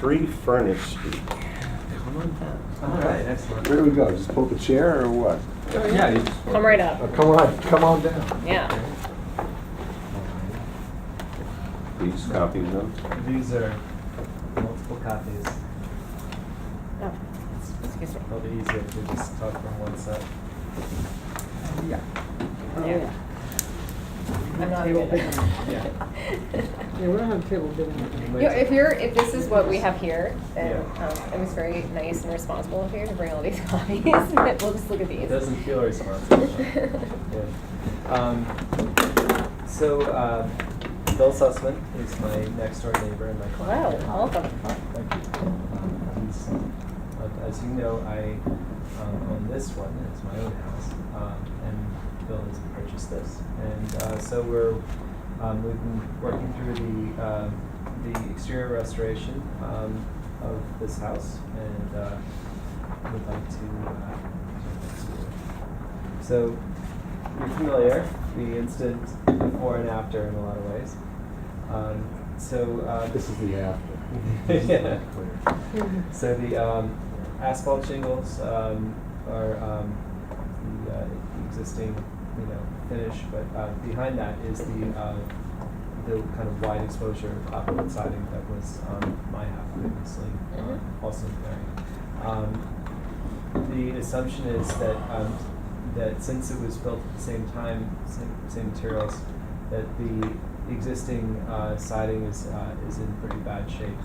3 Furnace Street. Come on down. All right, excellent. Where do we go? Just pull up a chair or what? Yeah, you just Come right up. Come on down. Yeah. These copies of. These are multiple copies. Oh, excuse me. It'll be easier if we just talk from one set. Yeah. Yeah. I'm not Table even. Yeah. Yeah, we don't have table bidding. If this is what we have here, then it was very nice and responsible of you to bring all these copies. We'll just look at these. It doesn't feel responsible. Yeah. Bill Sussman is my next door neighbor and my client. Hello, welcome. Thank you. As you know, I own this one. It's my own house, and Bill has purchased this. And so we've been working through the exterior restoration of this house, and would like to. So you're familiar, the instant before and after in a lot of ways. This is the after. Yeah. So the asphalt shingles are the existing, finish, but behind that is the kind of wide exposure opposite siding that was on my half previously, also very. The assumption is that that since it was built at the same time, same materials, that the existing siding is in pretty bad shape.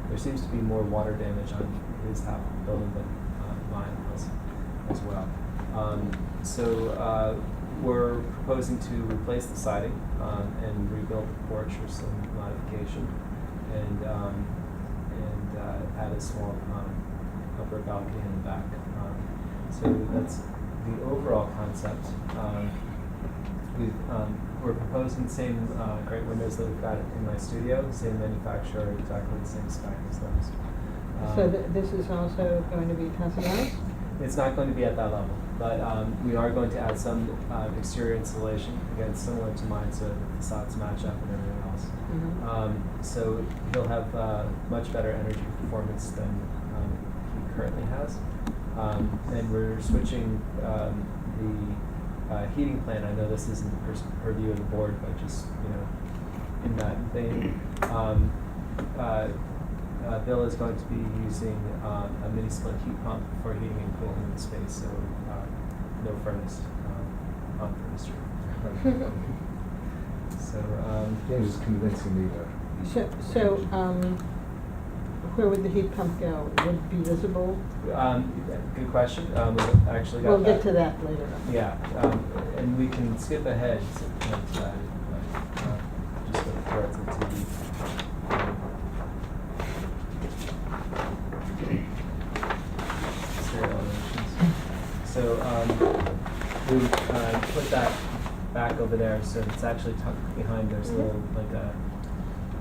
There seems to be more water damage on his half of the building than mine as well. We're proposing to replace the siding and rebuild the porch with some modification, and add a small upper balcony in the back. So that's the overall concept. We're proposing the same great windows that we've got in my studio, same manufacturer, exactly the same spec as those. So this is also going to be customized? It's not going to be at that level, but we are going to add some exterior insulation, again, similar to mine, so the facades match up and everything else. So he'll have much better energy performance than he currently has. And we're switching the heating plan. I know this isn't the purview of the board, but just, in that vein, Bill is going to be using a mini split heat pump for heating and cooling the space, so no furnace on Furnace Street. So James is convincing me to. So, where would the heat pump go? Would it be visible? good question. We actually got We'll that. get to that later. Yeah, and we can skip ahead to that, just look directly to the exterior elevations. So we put that back over there, so it's actually tucked behind. There's a little, like a,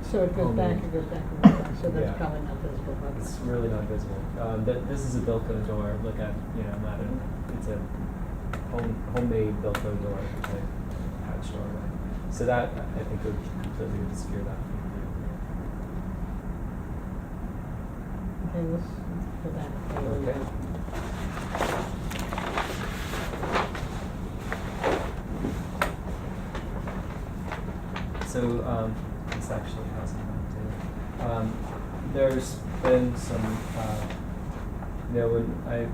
So it goes Home back, in. it goes back, it goes back, so Yeah. that's probably not visible. but- it's really not visible. This is a Bilco door. Look at, not a, it's a homemade Bilco door, which I patched doorway. So that, I think, would completely obscure that. Okay, let's go back. Okay. So, this actually has it on too. There's been some, when I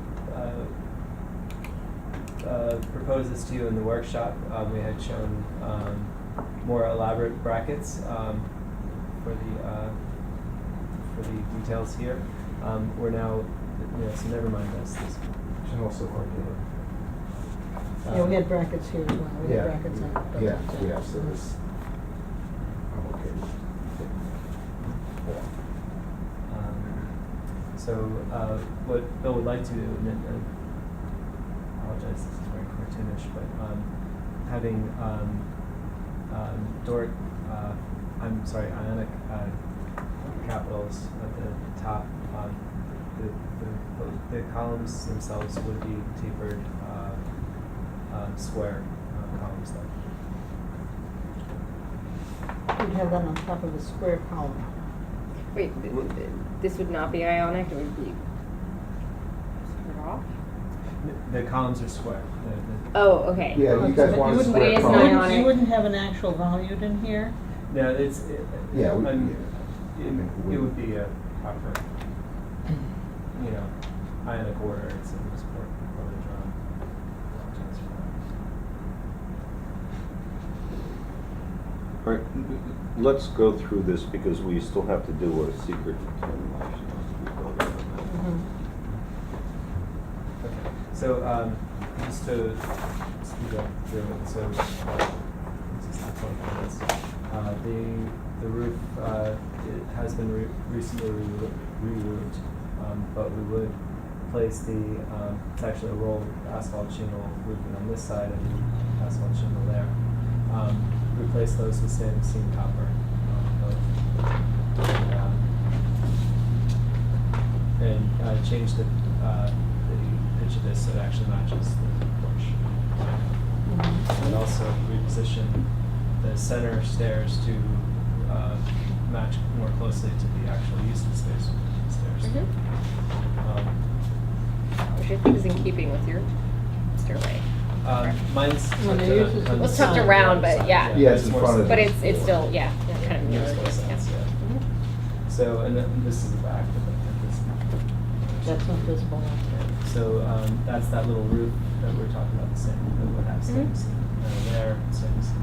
proposed this to you in the workshop, we had shown more elaborate brackets for the details here. We're now, so never mind this. And also Yeah, we had brackets here as well, we had brackets on. Yeah, so this. I'm okay. What Bill would like to do, and I apologize, this is very cartoonish, but having Doric, ionic capitals at the top. The columns themselves would be tapered square columns though. We'd have that on top of a square column. Wait, this would not be ionic, it would be squared off? The columns are square. Oh, okay. Yeah, you guys But want to But it square is columns. not ionic. You wouldn't have an actual volute in here? No, Yeah, it would be a proper, ionic order. It's in this poorly drawn. All right, let's go through this because we still have to do a secret determination. Okay, so just to go through it, so this is the point of this. The roof it has been recently re-roofed, but we would place it's actually a rolled asphalt shingle roofing on this side and asphalt shingle there. Replace those with stainless steel copper. And change the pitch of this so it actually matches the porch. And also reposition the center stairs to match more closely to the actual use of the space of the stairs. Which I think is in keeping with your stairway. Mine's Well, tucked it in uses on the Well, it's side. tucked around, but yeah. Yeah, it's in more front of But the- it's still, yeah, kind of Makes mirrored, more sense, yeah. yeah. Mhm. So, and then this is the back of this. That's not visible. So that's that little roof that we were talking about, the same, that would have stainless steel there, stainless steel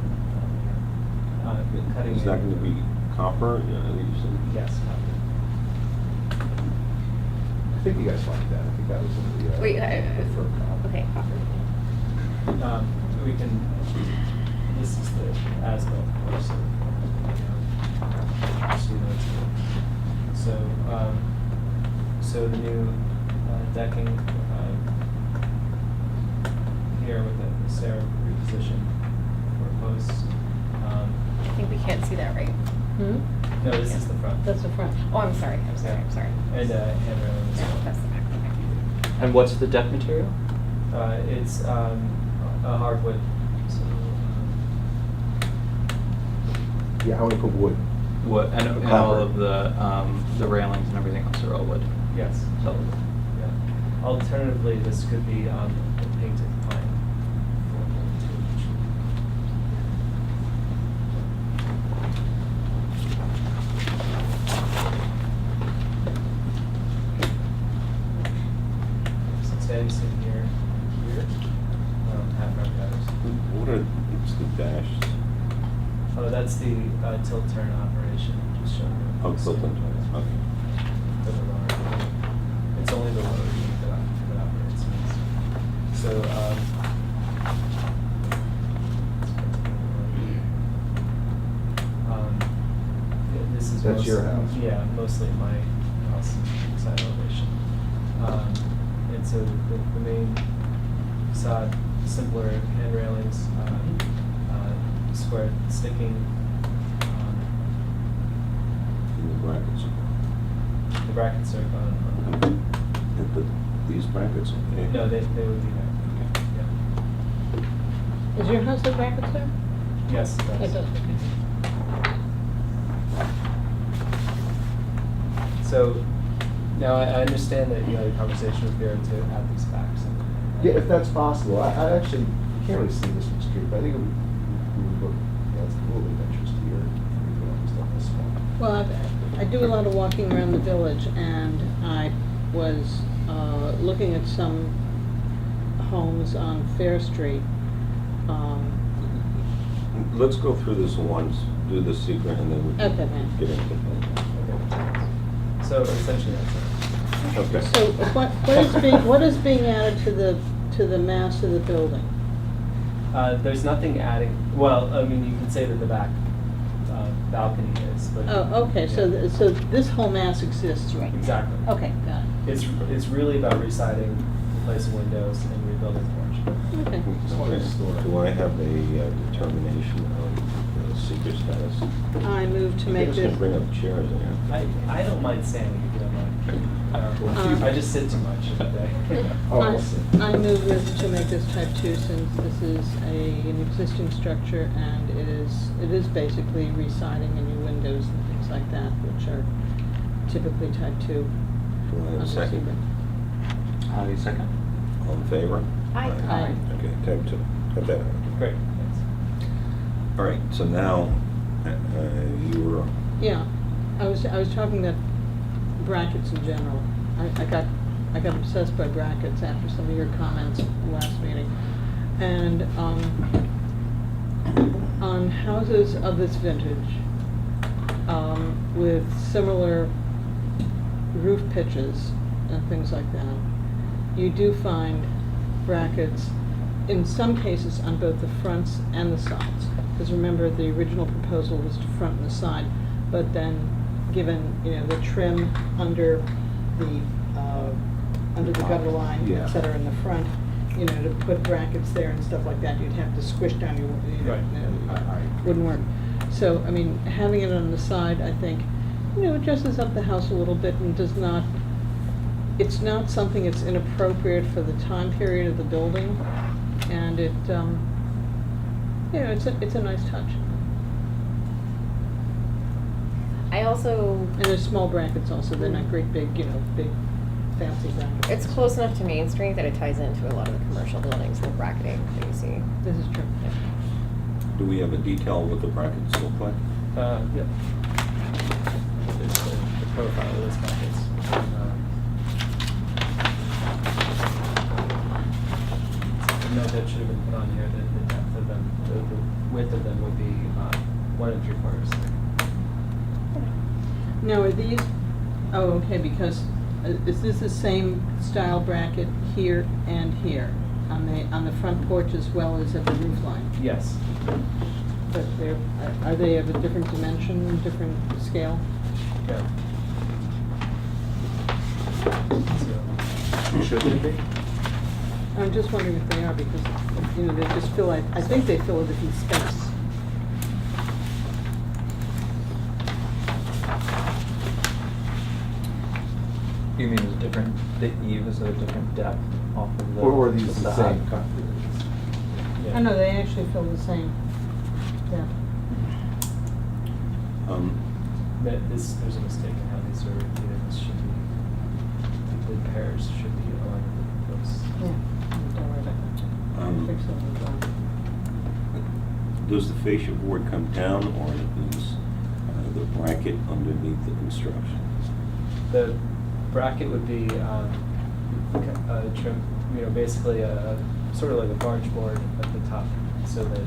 here. Cutting Is that going to be copper? You said? Yes. I think you guys like that. I think that was in the. Wait, preferred copy. okay, copper. We can, this is the as-built, of course, so, see those. So the new decking here with the stair reposition for posts. I think we can't see that, right? No, this is the front. That's the front. Oh, I'm sorry. And handrail as No, well. that's the back, okay. And what's the deck material? It's a hardwood, so, Yeah, how many put wood? What, and all Copper. of the railings and everything else are all wood? yes, Solid. yeah. Alternatively, this could be a painted pine floorboard too. So standing sitting here, half round gutters. What are, it's the dash? Oh, that's the tilt turn operation, just showing you. Oh, tilt and turn, okay. For the lower unit. It's only the lower unit that operates. So, this is That's your mostly- house? Yeah, mostly my house side elevation. And so the main facade, simpler hand railings, square sticking, In the brackets. the brackets are gone. And these brackets, okay? No, they would be there. Okay. Yeah. Is your house a bracket, sir? Yes, it It does. does, okay. So, now I understand that you had a conversation with Vera to add these backs. Yeah, if that's possible. I actually, you can't really see this from the street, but I think it would look, that's a little bit of interest here. You know, stuff this small. Well, I do a lot of walking around the village, and I was looking at some homes on Fair Street. Let's go through this once, do the secret, and then we Okay, can ma'am. get into it. Okay. So essentially that's it. Okay. So what is being added to the mass of the building? There's nothing adding, well, I mean, you could say that the back balcony is, but. Oh, okay, so, Yeah. so this whole mass exists right now? Exactly. Okay, got It's really about residing, replacing windows, and rebuilding the porch. it. Okay. Okay. Do I have a determination of the secret status? I move to You make guys this. can bring up chairs there. I don't mind standing if you don't mind. I just sit too much in the day. Oh, I I'll see. I move this to make this type 2 since this is an existing structure and it is basically re-siding and new windows and things like that, which are typically type 2. Do I have a under second? secret. Second? All in favor? Aye. Aye. Okay, type 2. Got that. Great, thanks. All right, so now, you were, Yeah, I was talking about brackets in general. I got obsessed by brackets after some of your comments last meeting. And on houses of this vintage, with similar roof pitches and things like that, you do find brackets in some cases on both the fronts and the sides. Because remember, the original proposal was to front and the side, but then given, the trim under the gutter line, Yeah. et cetera, in the front, to put brackets there and stuff like that, you'd have to squish down your, Right. Wouldn't work. So, I mean, having it on the side, I think, dresses up the house a little bit and does not, it's not something that's inappropriate for the time period of the building, and it, it's a nice touch. I also, And there's small brackets also, they're not great big, big fancy brackets. it's close enough to Main Street that it ties into a lot of the commercial buildings, the bracketing that you see. This is true. do we have a detail of what the brackets look like? Yep. There's the profile of those buckets. The note that should have been put on here, the depth of them, the width of them would be 1 3/4. Now, are these, okay, because is this the same style bracket here and here? On the front porch as well as at the roof line? Yes. But are they of a different dimension, different scale? Yeah. So, Should they be? I'm just wondering if they are, because, they just fill, I think they fill a different space. You mean it's different, the eave is at a different depth off of the Or are these the facade? same concrete? yeah. I know, they actually fill the same depth. There's a mistake in how these are repeated. This should be, the pairs should be aligned with those. Yeah, don't worry about that. Um, Fix it with that. Does the fascia board come down, or is the bracket underneath the construction? The bracket would be trim, basically a sort of like a barge board at the top, so that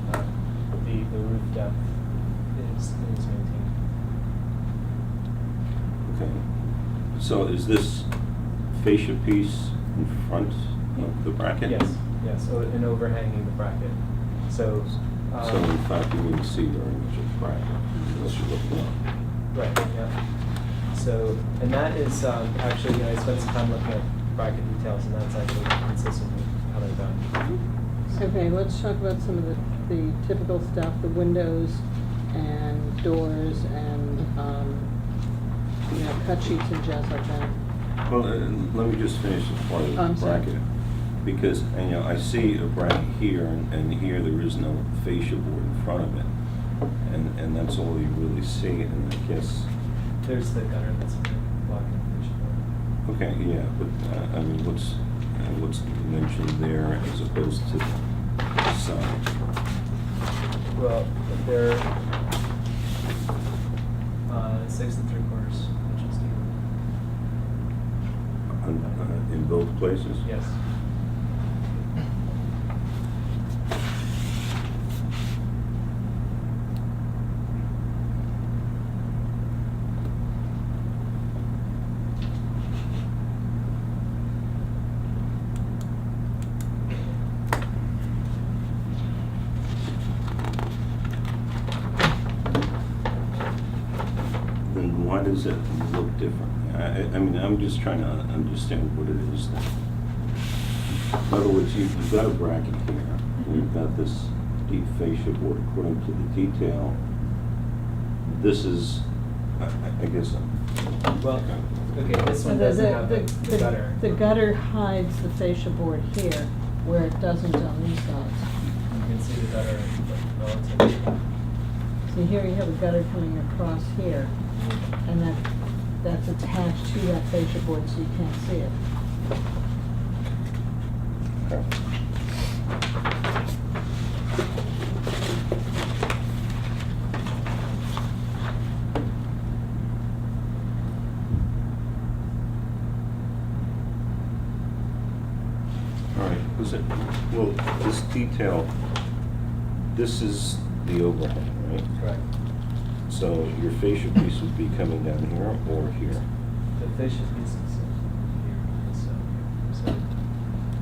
the roof depth is maintained. Okay. So is this fascia piece in front of the bracket? Yes, so an overhanging the bracket. So. So in fact, you wouldn't see very much of the bracket unless you look down. Right, yeah. So, and that is, actually, I spent some time looking at bracket details, and that's actually consistent with how they're done. Okay, let's talk about some of the typical stuff, the windows and doors and, cut sheets and jazz like that. Well, let me just finish this part of the I'm sorry. bracket. Because, I see a bracket here, and here there is no fascia board in front of it. And that's all you really see, and I guess, There's the gutter that's blocking the fish. okay, yeah, but, I mean, what's the dimension there as opposed to the side? Well, they're 6 3/4 inches deep. In both places? Yes. Then why does it look different? I mean, I'm just trying to understand what it is. In other words, you've got a bracket here, and you've got this deep fascia board according to the detail. This is, I guess. Well, okay, this So one doesn't have the gutter. The gutter hides the fascia board here, where it doesn't on these sides. You can see the gutter relative. See, here you have a gutter coming across here, and that that's attached to that fascia board, so you can't see it. Okay. All right, well, this detail, this is the overhang, right? Correct. So your fascia piece would be coming down here or here? The fascia piece is here, so,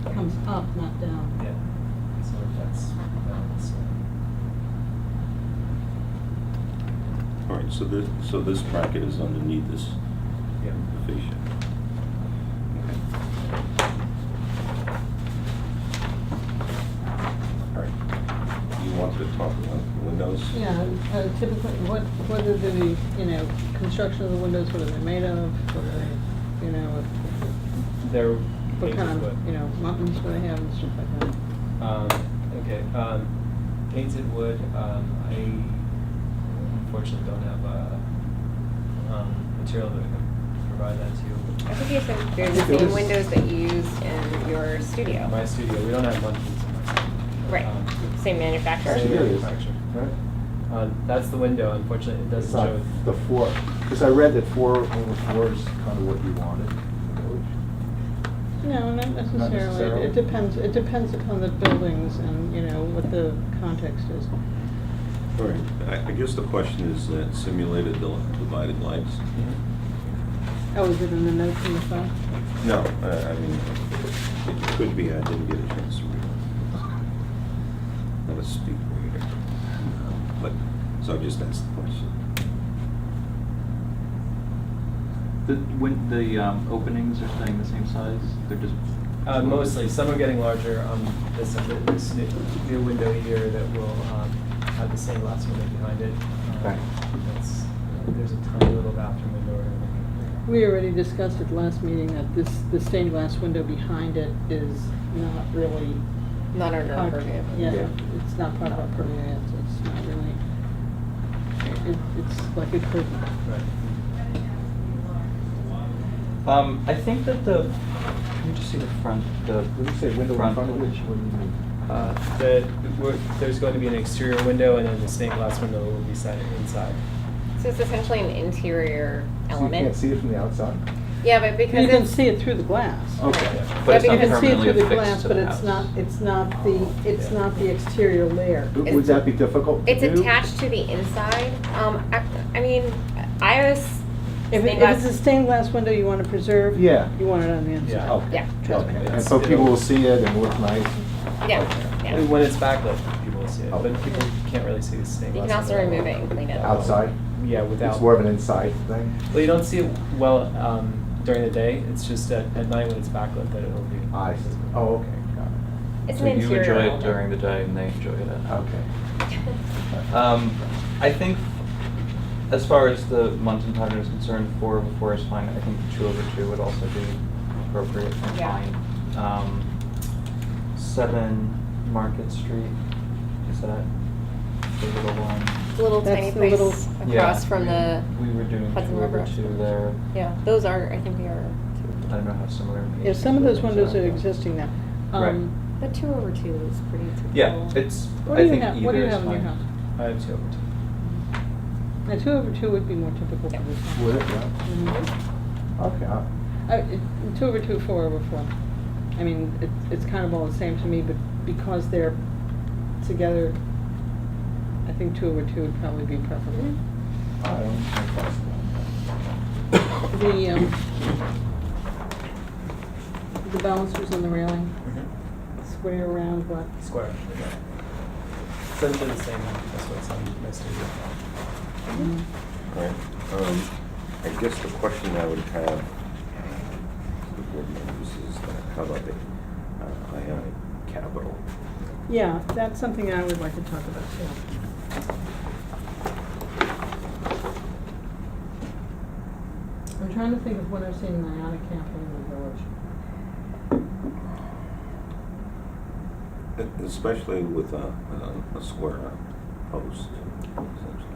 It comes up, not down. yeah, so that's balance. All right, so this bracket is underneath this Yeah. fascia. Okay. All right. You wanted to talk about the windows? Yeah, typically, what are the, construction of the windows, what are they made of? What are they, They're what painted kind of, wood. buttons do they have and stuff like that? Okay, painted wood, I unfortunately don't have material that I can provide that to you. I think you said they're the same windows that you use in your studio. My studio, we don't have buttons in my studio. Right, same manufacturer? Same It is. manufacturer. Right? That's the window, unfortunately, it It's doesn't not show. the four, because I read that four over four is kind of what you wanted in the village. No, not necessarily. necessarily? It depends upon the buildings and, what the context is. All right, I guess the question is that simulated divided lights? Mhm. Oh, is it in the notes in the file? No, I mean, it could be, I didn't get a chance to read it. Not a speed reader. But, so I just asked the question. The openings are staying the same size? They're just. Mostly, some are getting larger. This new window here that will have the stained glass window behind it. Okay. There's a tiny little bathroom window. We already discussed at the last meeting that the stained glass window behind it is not really. Not under our purview. Yeah, Yeah. it's not part of our purview, it's not really, it's like a curtain. Right. I think that can you just see the front, When you say window in front of which, what do you mean? There's going to be an exterior window, and then the stained glass window will be set inside. So it's essentially an interior So you element. can't see it from the outside? Yeah, but because You can it's. see it through the glass. Okay. Yeah. But it's Yeah, not You can see it permanently through the affixed glass, to but the it's house. not Yeah. the exterior layer. Would that be difficult to It's do? attached to the inside. I mean, I was. If stained it's a glass- stained glass window you want to preserve. Yeah. You want it on the inside. Yeah. Okay. Yeah. Trust me. Okay. And so people will see it and look nice? Yeah, Okay. yeah. When it's backlit, people will see it, Oh. but people can't really see the stained You glass. can also window. remove it and clean it. Outside? Yeah, without. It's more of an inside thing? Well, you don't see it well during the day. It's just at night when it's backlit that it'll be. I see. Oh, okay, got It's So an you interior enjoy it element. during the day and they enjoy it at it. night. Okay. I think, as far as the Munson pattern is concerned, 4/4 is fine. I think 2/2 would also be appropriate and Yeah. fine. 7 Market Street, is that the little one? Little That's tiny the place little- across from the. We were doing Hudson River. 2/2 there. Yeah, those are, I think we are I don't know how similar. Yeah, some of those windows are buildings existing now. Right. The 2/2 is pretty typical. Yeah, it's, What I do you think have, either what do you is have in your fine. house? I have 2/2. Now, 2/2 would be more typical for Yeah. this house. Would it, yeah? Mhm. Okay. 2/2, 4/4. I mean, it's kind of all the same to me, but because they're together, I think 2/2 would probably be preferable. I don't think that's The balusters on the railing, Mm-hmm. square, round, what? Square. Yeah. Essentially the same as what's on my studio. Mm. All right, I guess the question I would have, the board members, is that how about the ionic capital? Yeah, that's something I would like to talk about too. I'm trying to think of when I've seen an ionic capital in the village. Especially with a square post.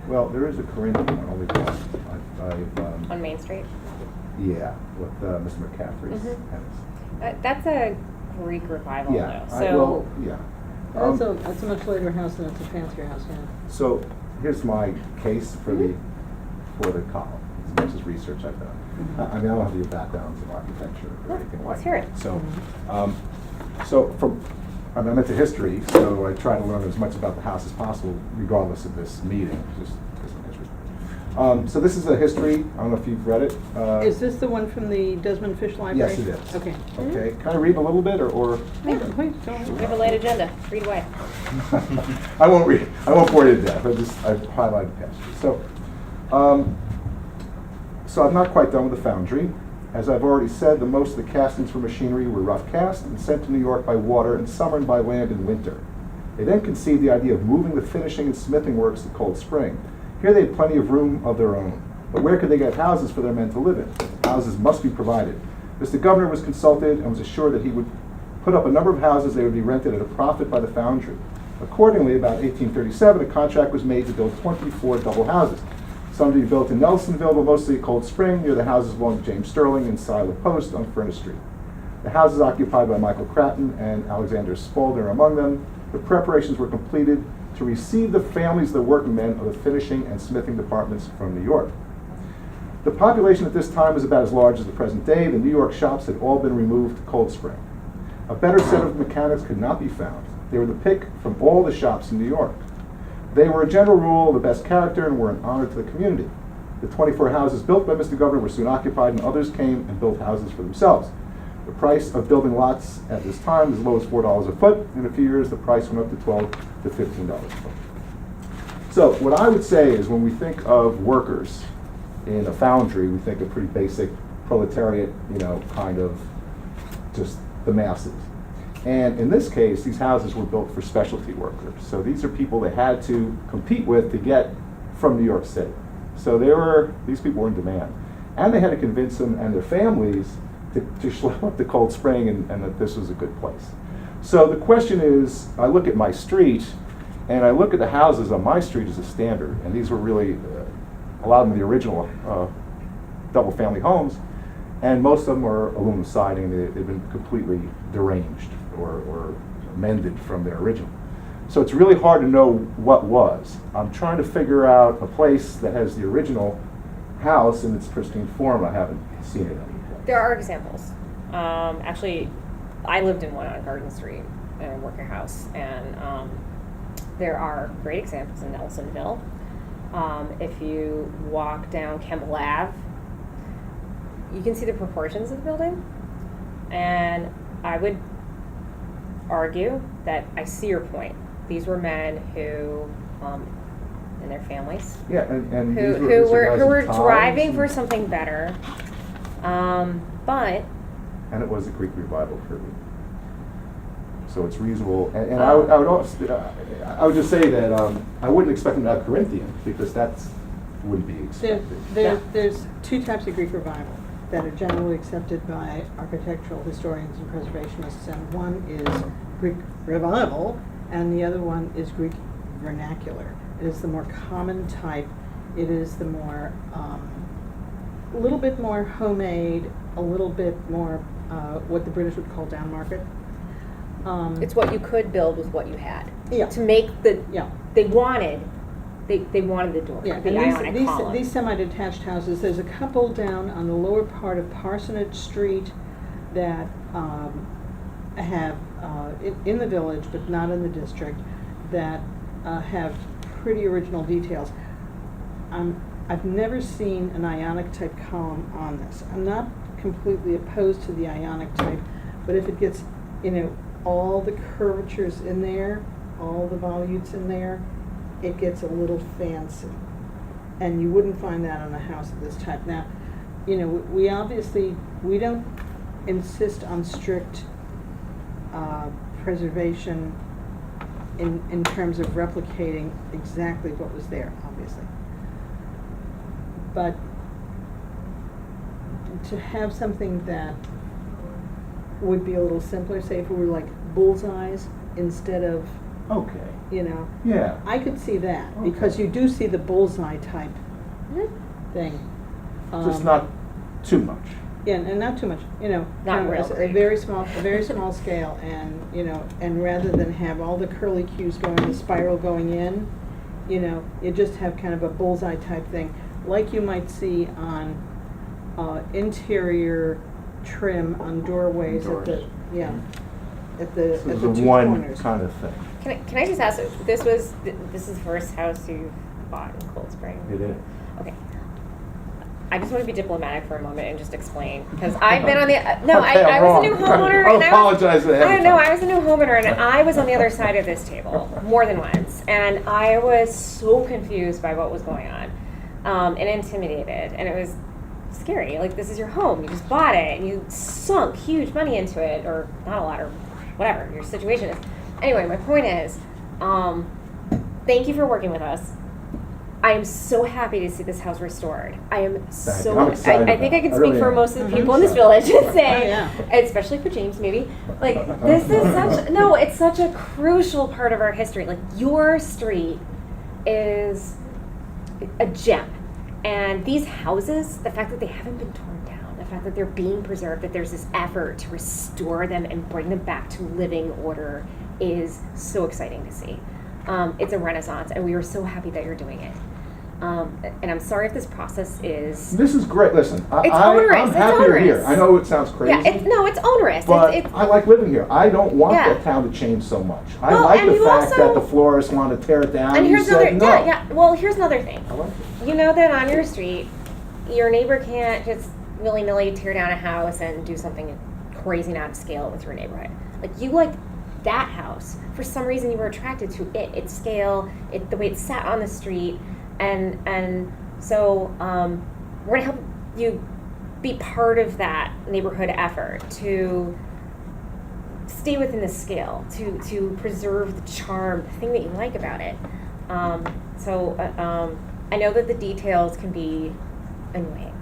Well, there is a Corinthian, only one. On Main Street? Yeah, with Mr. McCaffrey's Mhm. house. That's a Greek revival Yeah, though, well, so. yeah. That's a much later house and it's a fancier house, yeah. So here's my case for the column, as much as research I've done. I mean, I don't have any backgrounds in architecture or anything like Let's hear that. it. So I'm into history, so I try to learn as much about the house as possible, regardless of this meeting, just because I'm interested. So this is a history. I don't know if you've read it. Is this the one from the Desmond Fish Library? Yes, it is. Okay. Okay. Can I read a little bit, or? Yeah, please, go We ahead. have a late agenda, read away. I won't read. I won't bore you to death. I've highlighted passages. So I'm not quite done with the foundry. As I've already said, the most of the castings for machinery were rough cast and sent to New York by water and summered by land in winter. They then conceived the idea of moving the finishing and smithing works to Cold Spring. Here they had plenty of room of their own. But where could they get houses for their men to live in? Houses must be provided. Mr. Governor was consulted and was assured that he would put up a number of houses. They would be rented at a profit by the foundry. Accordingly, about 1837, a contract was made to build 24 double houses. Some to be built in Nelsonville, but mostly at Cold Spring, near the houses belonging to James Sterling and Silas Post on Furnace Street. The houses occupied by Michael Cratton and Alexander Spaulding are among them. The preparations were completed to receive the families of the workmen of the finishing and smithing departments from New York. The population at this time was about as large as the present day. The New York shops had all been removed to Cold Spring. A better set of mechanics could not be found. They were the pick from all the shops in New York. They were a general rule the best character and were an honor to the community. The 24 houses built by Mr. Governor were soon occupied, and others came and built houses for themselves. The price of building lots at this time was as low as $4 a foot. In a few years, the price went up to $12 to $15 a foot. So what I would say is, when we think of workers in a foundry, we think of pretty basic proletariat, kind of just the masses. And in this case, these houses were built for specialty workers. So these are people they had to compete with to get from New York City. So these people were in demand. And they had to convince them and their families to schlep up to Cold Spring and that this was a good place. So the question is, I look at my street, and I look at the houses on my street as a standard. And these were really, a lot of them, the original double family homes. And most of them are aluminum siding. They've been completely deranged or mended from their original. So it's really hard to know what was. I'm trying to figure out a place that has the original house in its pristine form. I haven't seen it anymore. There are examples. Actually, I lived in one on Garden Street in a working house, and there are great examples in Nelsonville. If you walk down Campbell Ave, you can see the proportions of the building, and I would argue that I see your point. These were men who, and their families, Yeah, and who these guys were in ties driving for and- something better, but And it was a Greek revival period. So it's reasonable. And I would also, I would just say that I wouldn't expect them to have Corinthian, because that's wouldn't be expected. There's two types of Greek revival that are generally accepted by architectural historians and preservationists, and one is Greek revival, and the other one is Greek vernacular. It is the more common type. It is the more, a little bit more homemade, a little bit more what the British would call down market. it's what you could build with what you had. Yeah. To make the, Yeah. they wanted the door, Yeah, the ionic and column. these semi-detached houses, there's a couple down on the lower part of Parsonage Street that have, in the village, but not in the district, that have pretty original details. I've never seen an ionic type column on this. I'm not completely opposed to the ionic type, but if it gets, all the curvatures in there, all the volutes in there, it gets a little fancy. And you wouldn't find that on a house of this type. Now, we obviously, we don't insist on strict preservation in terms of replicating exactly what was there, obviously. But to have something that would be a little simpler, say if it were like bullseyes instead of Okay, you know. yeah. I could see that, because Okay. you do see the bullseye type Mhm. thing. Just Um, not too much. Yeah, and not too much, you know. Not kind of real a great. very small scale, and, you know, and rather than have all the curly cues going, the spiral going in, you know, you just have kind of a bullseye type thing, like you might see on, interior trim on doorways at the, Doors. yeah, at the, This at is the a two one corners. kind of thing. Can I just ask, this is the first house you've bought in Cold Spring? It is. Okay. I just want to be diplomatic for a moment and just explain, because I've been on the, no, Okay, I I'm was a new wrong. homeowner. I'll and apologize ahead of I don't know, time. I was a new homeowner and I was on the other side of this table more than once. And I was so confused by what was going on, and intimidated. And it was scary. Like, this is your home. You just bought it and you sunk huge money into it, or not a lot, or whatever your situation is. Anyway, my point is, thank you for working with us. I am so happy to see this house restored. I am so. I'm excited I think I about can it. I speak really for am. most of the Mhm. people in this village and say, Oh, yeah. especially for James, maybe. Like, this is such no. It's such a crucial part of our history. Like, your street is a gem, and these houses, the fact that they haven't been torn down, the fact that they're being preserved, that there's this effort to restore them and bring them back to living order, is so exciting to see. It's a renaissance, and we are so happy that you're doing it. And I'm sorry if this process is. This is great. Listen, It's onerous. I'm It's happy you're here. onerous. I know it sounds crazy. Yeah, it's onerous. But it's I like living here. I don't want Yeah. the town to change so much. I Well, like and the you fact also- that the florists want to tear it down. and You here's another. said no. Yeah. Well, here's another thing. I like it. You know that on your street, your neighbor can't just willy-nilly tear down a house and do something crazy and out of scale with your neighborhood. Like, you like that house. For some reason, you were attracted to it, its scale, the way it sat on the street, and so we're gonna help you be part of that neighborhood effort to stay within the scale, to preserve the charm, the thing that you like about it. I know that the details can be annoying,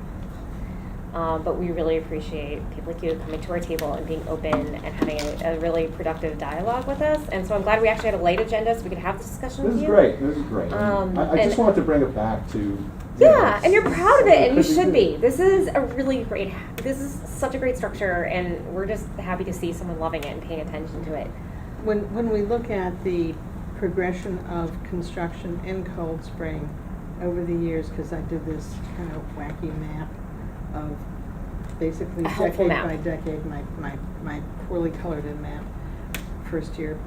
but we really appreciate people like you coming to our table and being open and having a really productive dialogue with us. And so I'm glad we actually had a late agenda so we could have this discussion This with is you. great. This is great. I just and- wanted to bring it back to. Yeah, and you're proud of it, and you could should good. be. This is a really great. This is such a great structure, and we're just happy to see someone loving it and paying attention to it. When we look at the progression of construction in Cold Spring over the years, because I did this kind of wacky map of basically A helpful decade map. by decade, my poorly colored in map, first year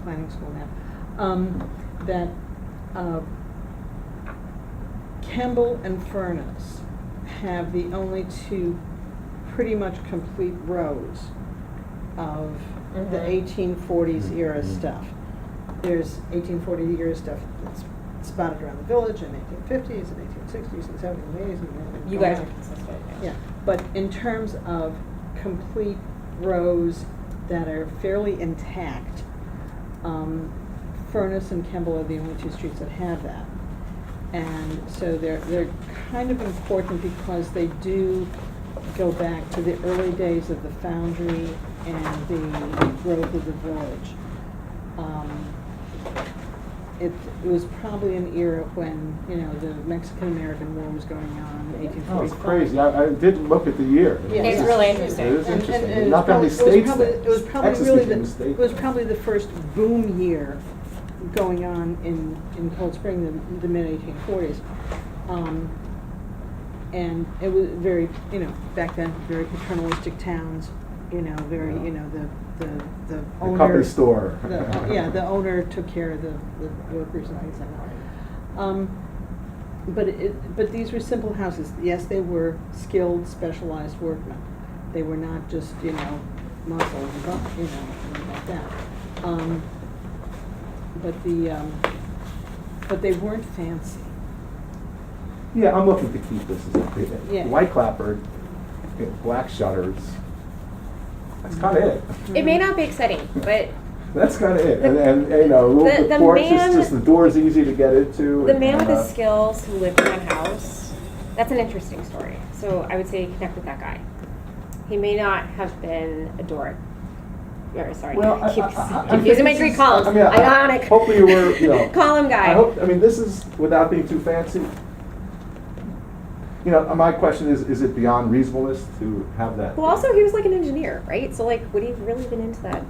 planning school map, that Kemble and Furnace have the only two pretty much complete rows of the Mhm. 1840s era Mhm. stuff. There's 1840 era stuff that's spotted around the village in 1850s and 1860s and 70s and 80s. And You guys are consistent. yeah, but in terms of complete rows that are fairly intact, Furnace and Kemble are the only two streets that have that. And so they're kind of important because they do go back to the early days of the foundry and the growth of the village. It was probably an era when, you know, the Mexican-American War was going on in 1845. Oh, it's crazy. I did look at the year. Yeah. It's really interesting. It is And- interesting. and Not that many states then. It was probably Texas really became a the, state. it was probably the first boom year going on in Cold Spring, the mid-1840s. And it was very, you know, back then, very paternalistic towns, you know, very, you know, the owner. The company store. Yeah, the owner took care of the workers and things like that. But these were simple houses. Yes, they were skilled, specialized workmen. They were not just, you know, muscle and buck, you know, things like that. But they weren't fancy. Yeah, I'm looking to keep this as a Yeah. white clapboard, black shutters. That's kind of it. It may not be exciting, but That's kind of it. And you know, the the porch man- is just the door's easy to get into. the man with and, the skills who lived in that house, that's an interesting story. So I would say connect with that guy. He may not have been adored, or sorry, Well, keep I'm confusing my thinking three this is- columns. I mean, Ionic. hopefully you were, you know. Column guy. I mean, this is, without being too fancy, you know, my question is it beyond reasonableness to have that? Well, also he was like an engineer, right? So like, would he have really been into that?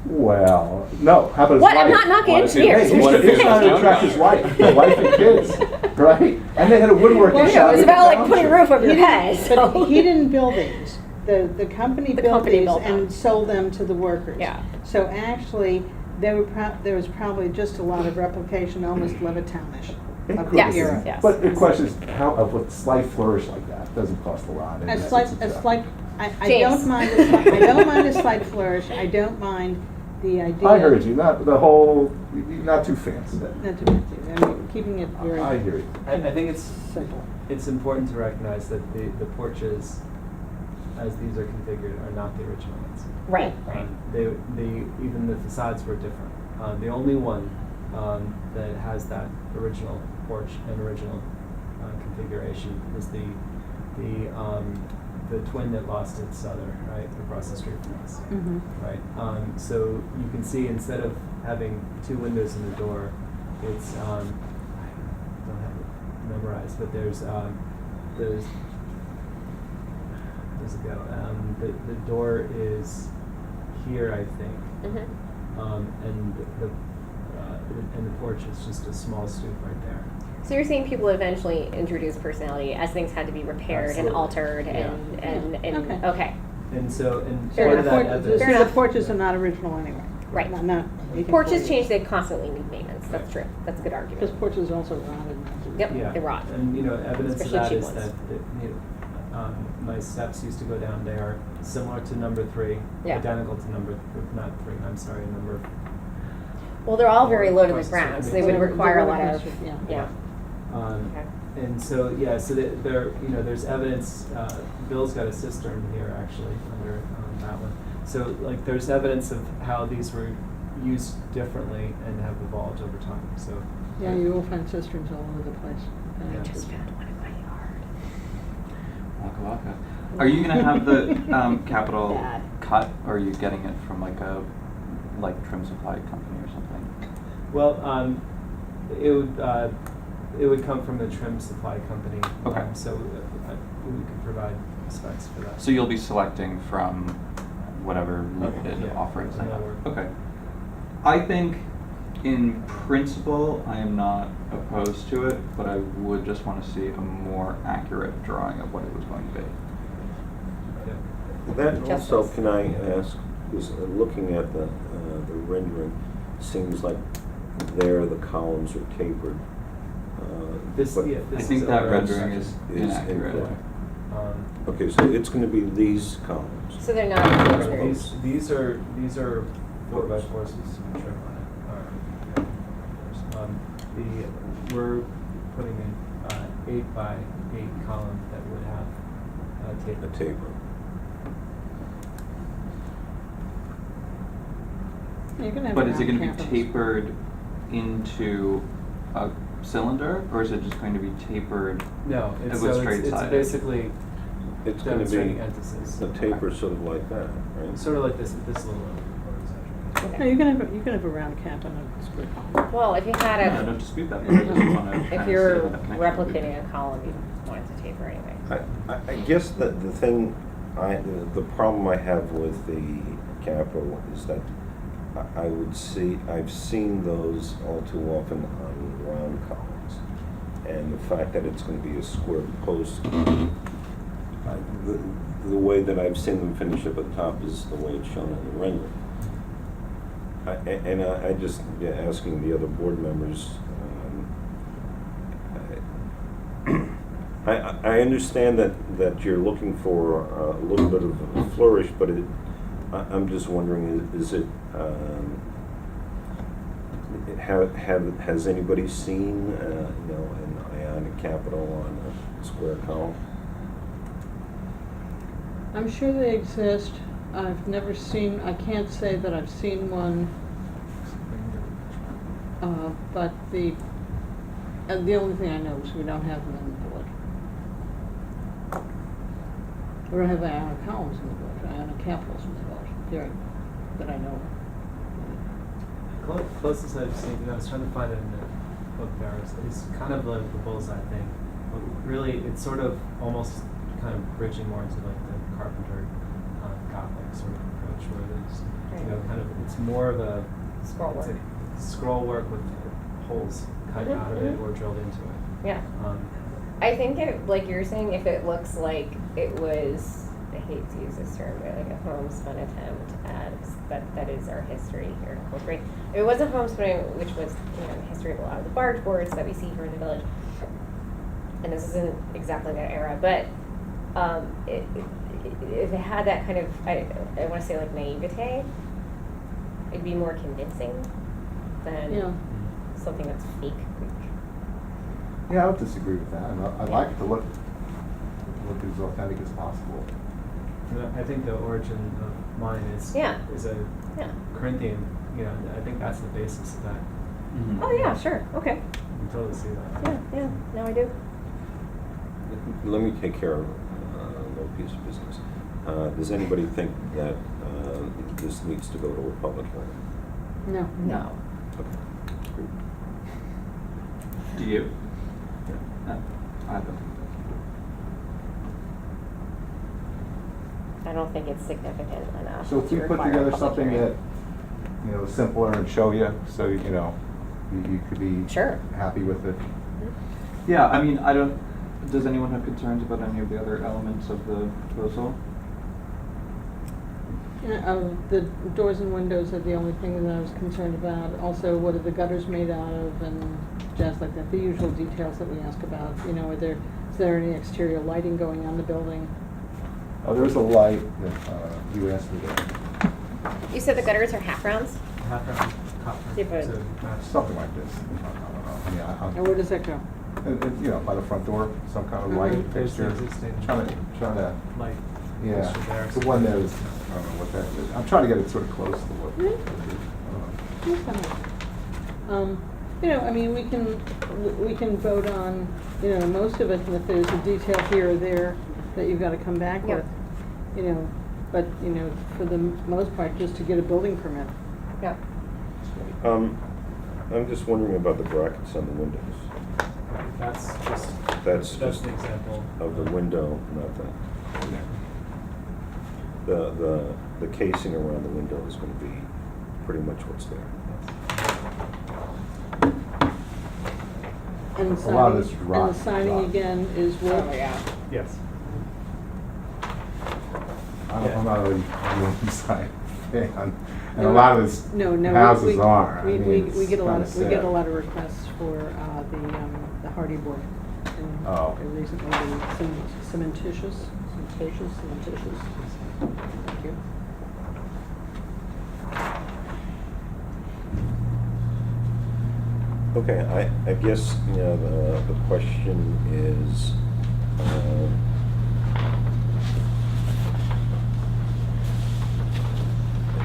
Well, no, how about his What? wife? I'm not knocking What if he- engineers. Hey, what if he he's was trying to young attract guy? his wife and kids, right? And they had a woodworking Well, shop. it was in the about like putting a township. roof over your head. So. But he didn't build these. The company The built company these built them. and sold them to the workers. Yeah. So actually, there was probably just a lot of replication, almost Levittown-ish. It of could Yes, the era. yes. But the question is, how, of a slight flourish like that, doesn't cost a lot. and A it's- slight, it's a slight, I James. don't mind, I don't mind a slight flourish, I don't mind the idea. I heard you, not the whole, not too fancy. Not too fancy, I mean, keeping it very. I hear you. I think Simple. it's important to recognize that the porches, as these are configured, are not the original ones. Right. They even the facades were different. The only one that has that original porch and original configuration is the twin that lost its other, right, across the street from us. Mhm. Right. So you can see instead of having two windows in the door, it's I don't have it memorized, but there's where's it go? The door is here, I think, Mm-hmm. and the porch is just a small stoop right there. So you're saying people eventually introduced personality as things had to be repaired Absolutely. and altered Yeah. and Okay. okay. And so, and Fair part of enough. that Fair evidence. Fair enough. The porches are not original anyway. Right. Not 1840s. Porches change, they constantly need maintenance. That's true. That's a good Because argument. porches also rotted. Yep, Yeah. they rot. And, evidence Especially of that cheap is ones. that my steps used to go down there similar to number 3, Yeah. identical to number, not 3, I'm sorry, number. Well, they're all very low to the Across the ground, so street. they would They're require a very lot of, aggressive, yeah. yeah. Okay. And so, yeah, so there, there's evidence, Bill's got a cistern here actually under that one. So like there's evidence of how these were used differently and have evolved over time, so. Yeah, you will find cisterns all over the place. Yeah. I just found one in my yard. Waka waka. Are you gonna have the capital Bad. cut, or are you getting it from like a trim supply company or something? Well, it would come from the trim supply company. Okay. So we could provide specs for that. So you'll be selecting from whatever limited Yeah, offerings they have. that'll work. Okay. I think in principle, I am not opposed to it, but I would just want to see a more accurate drawing of what it was going to be. Yeah. That also, Justice. can I ask, is looking at the rendering, seems like there the columns are tapered. This, but yeah, I this think is that our rendering is section. inaccurate. incorrect. Um, Okay, so it's gonna be these columns. So they're not These- engineers. These are 4x4s with some trim on it. We're putting in 8x8 column that would have tape. A taper. You're gonna have But a is it going to round be campus. tapered into a cylinder, or is it just going to be tapered? No, It it's, was so straight it's sided. basically It's gonna be demonstrating emphasis. a taper sort of like that, right? Sort of like this little No, Okay. you can have a round cap and a square column. Well, if you had I a, don't dispute that, but I just want to if you're replicating a column, you want it to taper anyway. I guess that the thing, the problem I have with the capital is that I've seen those all too often on round columns. And the fact that it's gonna be a square post, the way that I've seen them finish up at the top is the way it's shown in the rendering. I just, asking the other board members, I understand that you're looking for a little bit of a flourish, but I'm just wondering, is it, has anybody seen, an ionic capital on a square column? I'm sure they exist. I've never seen, I can't say that I've seen one, but the only thing I know is we don't have them in the board. We don't have ionic columns in the board, ionic capitals in the board, period. that I know. Closest I've seen, I was trying to find it in the book there, is kind of like the bullseye thing. But really, it's sort of almost kind of bridging more into like the Carpenter Gothic sort of approach, where there's, you know, kind of, it's more of a Scroll it's work. a scroll work with holes cut Mhm, out of it mhm. or drilled into it. Yeah. I think it, like you're saying, if it looks like it was, I hate to use this term, but like a homespun attempt at, that is our history here in Cold Spring. If it was a homespun, which was, you know, the history of a lot of the barge boards that we see here in the village, and this isn't exactly that era, but if it had that kind of, I want to say like naivete, it'd be more convincing than Yeah. something that's fake Greek. Yeah, I would disagree with that, and I'd like it to look as authentic as possible. And I think the origin of mine is Yeah. is a Yeah. Corinthian. You know, I think that's the basis of that. Mhm. Oh yeah, sure, okay. You can totally see that. Yeah, no, I do. Let me take care of a little piece of business. Does anybody think that this needs to go to a public hearing? No. No. Okay. Great. Do you? Yeah. I don't. I don't think it's significant enough. So if to we put require a together public something that, hearing. you know, is simpler and show you, so, you know, you could be Sure. happy with it. Yeah, I mean, I don't, does anyone have concerns about any of the other elements of the proposal? Yeah, the doors and windows are the only thing that I was concerned about. Also, what are the gutters made out of and jazz like that, the usual details that we ask about. You know, is there any exterior lighting going on the building? Oh, there's a light that you asked me to, You said the gutters are half rounds? Half round copper Yeah, but- to match something like this. I don't know. And where does that go? You know, by the front door, some kind of Mhm. light There's the fixture. existing Trying to, light yeah, fixture there. the one that is, I don't know what that is. I'm trying to get it sort of close to what. Mhm. uh, That's fine. You know, I mean, we can vote on, you know, most of it, and if there's a detail here or there that you've got to come back Yeah. with, you know, but, you know, for the most part, just to get a building permit. Yeah. I'm just wondering about the brackets on the windows. That's just That's that's just an example of the window, not the casing around the window is going to be pretty much what's there. And the A lot of siding, this is rock, and the siding rock. again is wood. Oh, yeah. Yes. I'm not really doing inside fan, and No, a lot of this No, houses we, are. I we, mean, we, it's we get a lot kinda of, we get a sad. lot of requests for, the hardy board. And Oh. they recently, cementitious. Thank you. Okay, I guess, you know, the question is,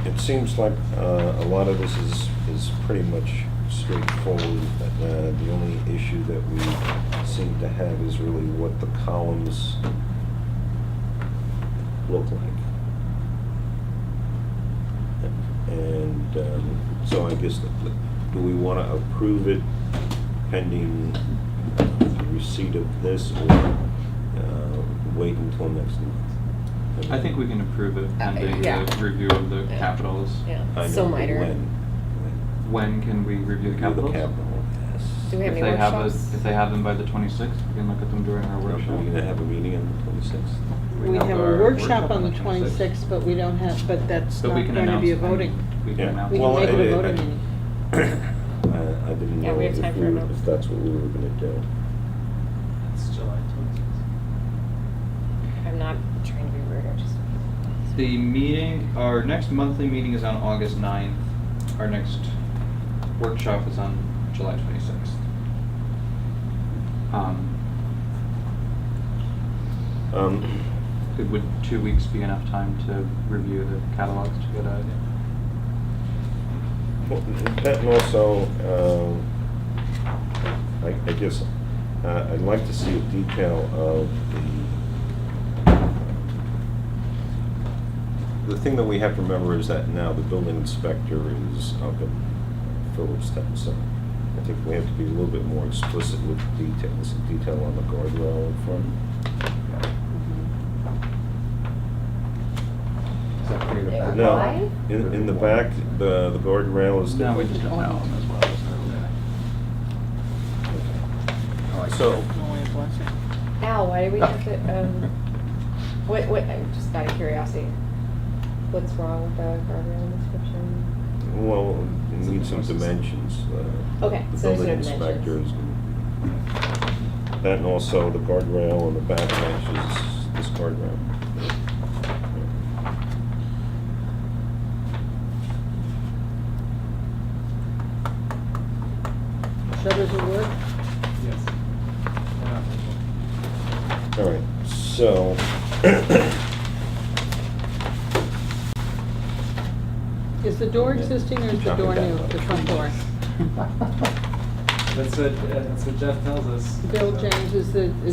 it seems like a lot of this is pretty much straightforward. The only issue that we seem to have is really what the columns look like. And so I guess, do we want to approve it pending the receipt of this, or wait until next month? I think we can approve it pending yeah. the review of the Yeah. capitals. Yeah, I so know, but minor. When can we review the The capitals? capital, yes. Do we have If any they have workshops? if they have them by the 26th, we can look at them during our Are we workshop. going to have a meeting on the 26th? We have a our workshop on the 26th, but we don't have, but that's But not we can going to announce be a it. voting. We can Yeah. announce We it. can Well, make it a I- voting meeting. I didn't Yeah, know we have time for a vote. if that's what we were going to do. It's July 26th. I'm not trying to be rude, I just. The meeting, our next monthly meeting is on August 9th. Our next workshop is on July 26th. Would 2 weeks be enough time to review the catalogs to get a? Well, that and also, I guess, I'd like to see a detail of the thing that we have to remember is that now the building inspector is up in Phillipstown, so I think we have to be a little bit more explicit with details, detail on the guardrail in front. Is that create a back- No, Why? in the back, the guardrail is No, we different. just don't know them as well as So, Only a blessing. Al, why do we have to, what, I'm just out of curiosity, what's wrong with the guardrail description? well, it needs some dimensions. Okay, The so there's building no inspector is dimensions. gonna, that and also the guardrail on the back matches this guardrail. Shutters will work? Yes. All right, so. Is the door existing or is the door new, the front door? That's what Jeff tells us. Bill, James, is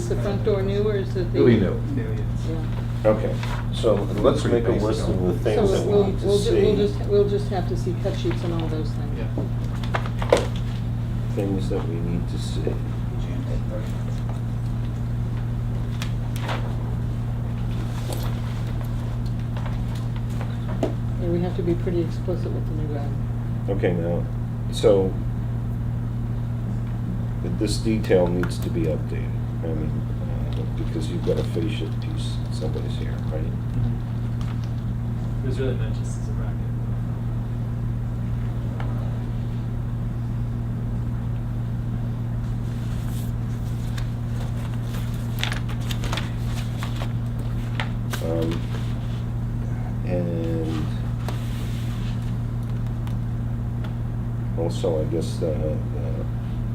the front door new or is it the? It'll be new. New, yes. Yeah. Okay, so let's Pretty make a basic list of on the it. things that we need to see. We'll just have to see cut sheets and all those things. Yeah. Things that we need to see. Yeah, we have to be pretty explicit with the new guy. Okay, now, so this detail needs to be updated. I mean, because you've got a fascia piece, somebody's here, right? It was really meant just as a bracket. And also, I guess,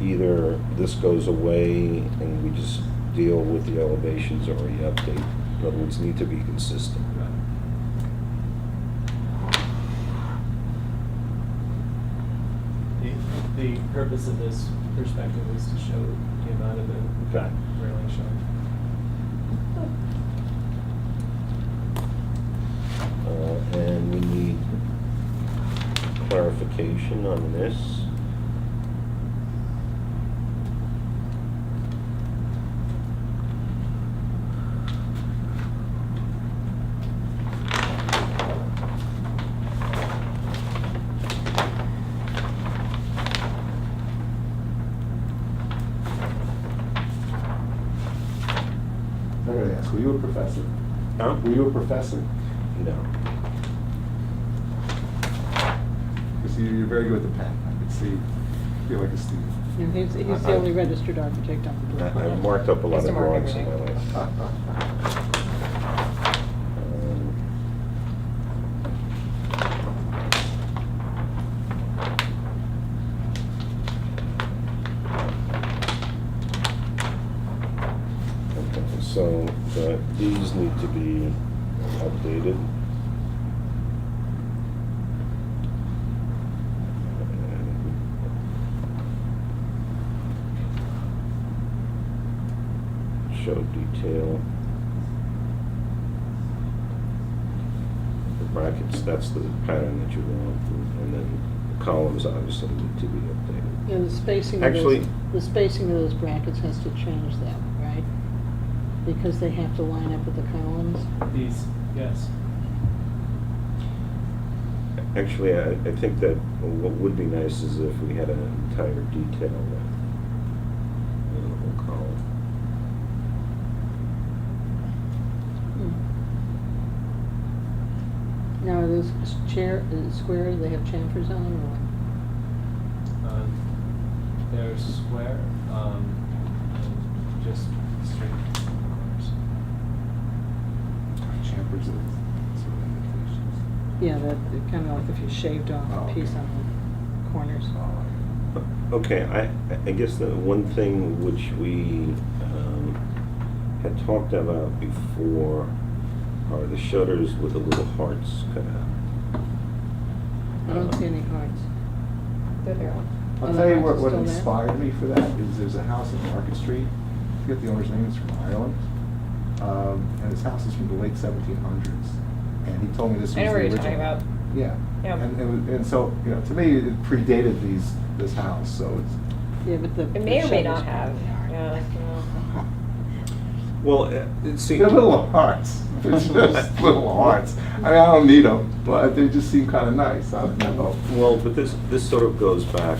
either this goes away and we just deal with the elevations or you update. In other words, need to be consistent. The purpose of this perspective is to show the amount of the Okay. railing showing. And we need clarification on this. I gotta ask, were you a professor? Huh? Were you a professor? No. Because you're very good with the pen. I could see, feel like a student. And he's the only registered architect on the board. I've marked up a lot Has of to mark drawings in my everything. life. Okay, so these need to be updated. Show detail. The brackets, that's the pattern that you want, and then the columns obviously need to be updated. Yeah, Actually- the spacing of those brackets has to change that, right? Because they have to line up with the columns. These, yes. Actually, I think that what would be nice is if we had an entire detail in the whole column. Now, are those square, do they have chamfers on them or what? They're square, and just straight corners. Chamfers are sort of indications. Yeah, that, kind of like if you shaved off Oh, a piece okay. on the corners. Okay, I guess the one thing which we had talked about before are the shutters with the little hearts cut out. I don't see any hearts. They're there. I'll Oh, tell you the what house is still there? inspired me for that is there's a house in Market Street. I forget the owner's name, it's from Ireland. And his house is from the late 1700s. And he told me this was I know the what you're original. talking about. Yeah. Yeah. And so, you know, to me, it predated this house, so it's. Yeah, but the. It may the or may shutters- not have, yeah. Well, see. They're little hearts. They're just little hearts. I mean, I don't need them, but they just seem kind of nice. I don't know. Well, but this sort of goes back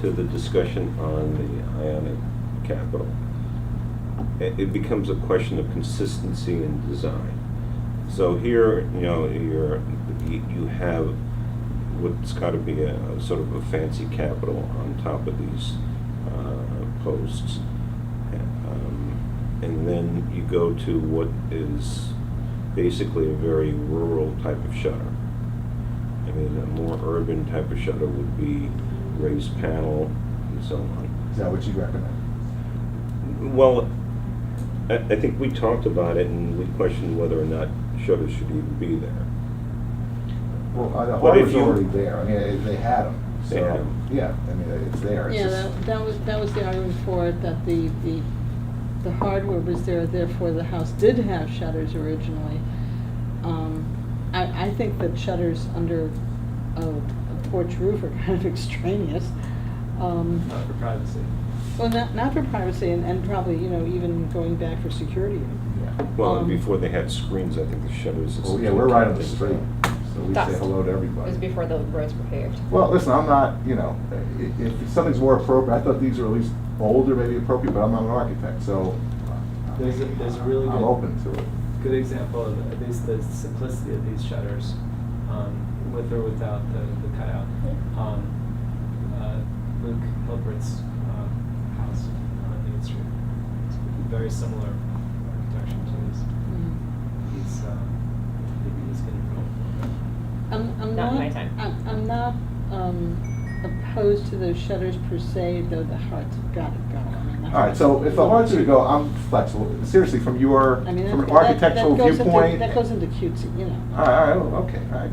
to the discussion on the Ionic capital. It becomes a question of consistency in design. So here, you know, you have what's got to be a sort of a fancy capital on top of these posts. And then you go to what is basically a very rural type of shutter. I mean, a more urban type of shutter would be raised panel and so on. Is that what you recommend? Well, I think we talked about it and we questioned whether or not shutters should even be there. Well, the But if hardware's you- already there. I mean, they had them. They So, had 'em. yeah, I mean, it's there. It's Yeah, just- that was the argument for it, that the hardware was there, therefore the house did have shutters originally. I think that shutters under a porch roof are kind of extraneous. Not for privacy. Well, not for privacy, and probably, you know, even going back for security. Yeah. Well, Um, before they had screens, I think the shutters. Well, yeah, we're right on the street, so we say That's- hello to It everybody. was before the roads were paved. Well, listen, I'm not, you know, if something's more appropriate, I thought these were at least older, maybe appropriate, but I'm not an architect, so. There's a really I'm good- open to it. Good example of at least the simplicity of these shutters, with or without the cutout. Luke Hilbert's house on Main Street. It's very similar architecture to his. He's getting I'm Not not, my time. I'm not opposed to those shutters per se, though the hearts have got to go. I mean, the All right, so hearts- if the hearts are to go, I'm flexible. Seriously, from your, I mean, from an that architectural goes into- viewpoint. That goes into cutesy, you know. All right, okay, all right.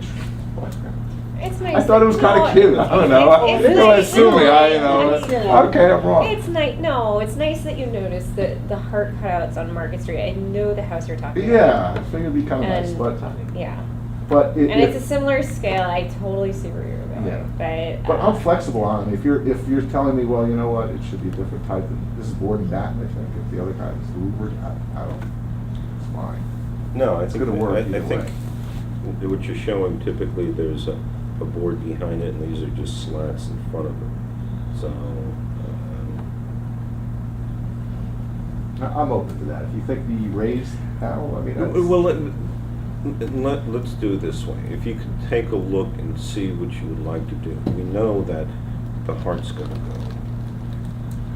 It's nice. I thought it was kind No, of cute. I don't know. it's You know, nice. assuming, No, you know. it's, you know. Okay, I'm wrong. It's nice. No, it's nice that you noticed that the heart cutouts on Market Street. I know the house you're talking about. Yeah, I figured it'd be kind of nice, And- but, Yeah. but it. And it's a it- similar scale. I totally see where you're going. But I'm flexible on it. If you're telling me, well, you know what, it should be a different type, and this is board and batten, I think. If the other kind is louvered, I don't, it's fine. No, I It's think, gonna work I either think way. what you're showing, typically there's a board behind it and these are just slats in front of it. So, I'm open to that. If you think the raised panel, I mean, that's. well, let's do it this way. If you could take a look and see what you would like to do. We know that the heart's gonna go.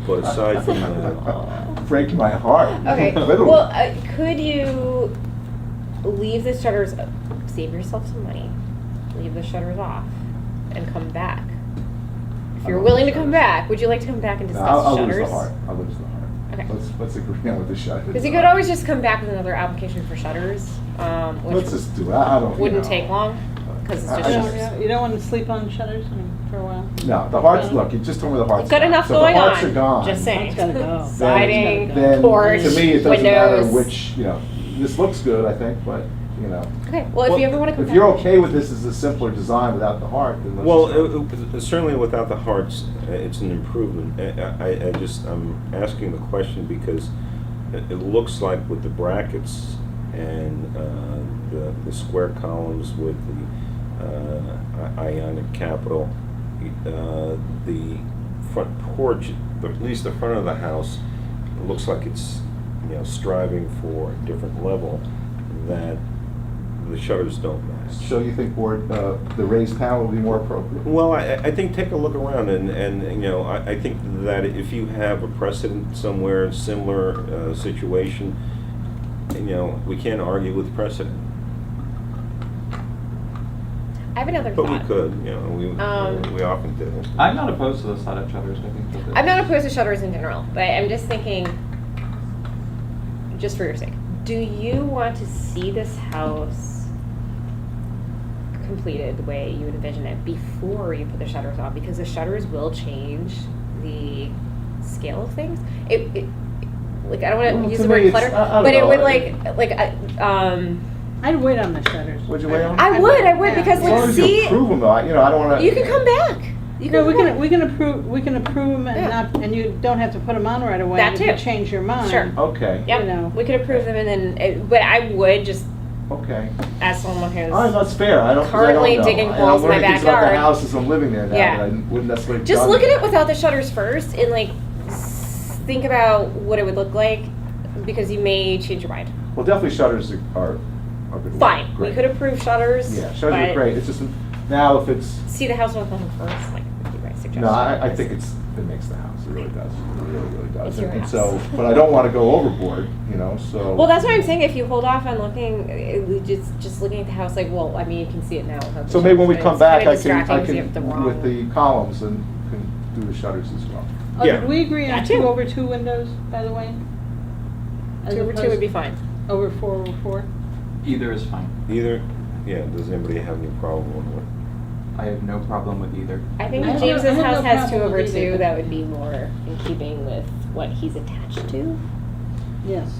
But aside from that, Break my heart. Okay. Literally. Well, could you leave the shutters? Save yourself some money. Leave the shutters off, and come back. If I you're love willing the to come shutters. back, would you like to come back and discuss I'll shutters? lose the heart. I'll lose the heart. Okay. Let's agree on with the shutters. Because you could always just come back with another application for shutters, which Let's just do it. I don't. wouldn't you know. take long, because it's I just You just- shutters. you don't want to sleep on shutters, I mean, for a while? No, the hearts, look, you just told me the hearts. You've got gone. enough So going the hearts on. are gone. Just saying. It's gotta go. Siding, Then, porch, to me, it doesn't matter windows. which, you know, this looks good, I think, but, you know. Okay. Well, if you ever want to come If back. you're okay with this as a simpler design without the heart, then let's. well, just- certainly without the hearts, it's an improvement. I'm asking the question because it looks like with the brackets and the square columns with the Ionic capital, the front porch, at least the front of the house, looks like it's, you know, striving for a different level that the shutters don't match. So you think the raised panel will be more appropriate? Well, I think take a look around and you know, I think that if you have a precedent somewhere, similar situation, you know, we can't argue with precedent. I have another But thought. we could, you know, we often do. I'm not opposed to the sided shutters. I think that I'm not opposed to shutters in general, but I'm just thinking, just for your sake, do you want to see this house completed the way you would envision it before you put the shutters on? Because the shutters will change the scale of things. It like, I don't want to Well, use to the me, word it's- clutter, I don't but it know. would I'd wait on the shutters. Would you wait on? I would, Yeah. because As long like, as see, you approve them though, I don't wanna. you can come back. You No, come back. we can approve them and Yeah. not, and you don't have to put them on right away. That If you too. change your mind. Sure. Okay, you know. Yep, we could approve them and then, but I would just, okay. as someone who's. All right, that's fair. 'Cause I don't Currently know. digging And holes in my I'm learning things about the backyard. house as I'm living there now Yeah. that I wouldn't necessarily have Just done. look at it without the shutters first and like think about what it would look like because you may change your mind. Well, definitely shutters are good. Fine, we Great. could approve shutters. Yeah, shutters are but great. It's just, now if it's, See the house with them first, like would be my suggestion. no, I think it makes the house. It really does. It really, really does. It's your And house. so, but I don't want to go overboard, so. Well, that's what I'm saying. If you hold off on looking, just looking at the house, like, well, I mean, you can see it now. without the So maybe when we shutters, come but back, it's kinda I distracting 'cause you have the can, wrong- with the columns and can do the shutters as well. Oh, Yeah. did we agree on That 2 too. over 2 windows, by the way? As 2 over 2 opposed- would be fine. Over 4 over 4? Either is fine. Either, yeah, does anybody have any problem with it? I have no problem with either. I think I if have no- James's I have house no has 2 problem over with 2, either. that would be more in keeping with what he's attached to. Yes.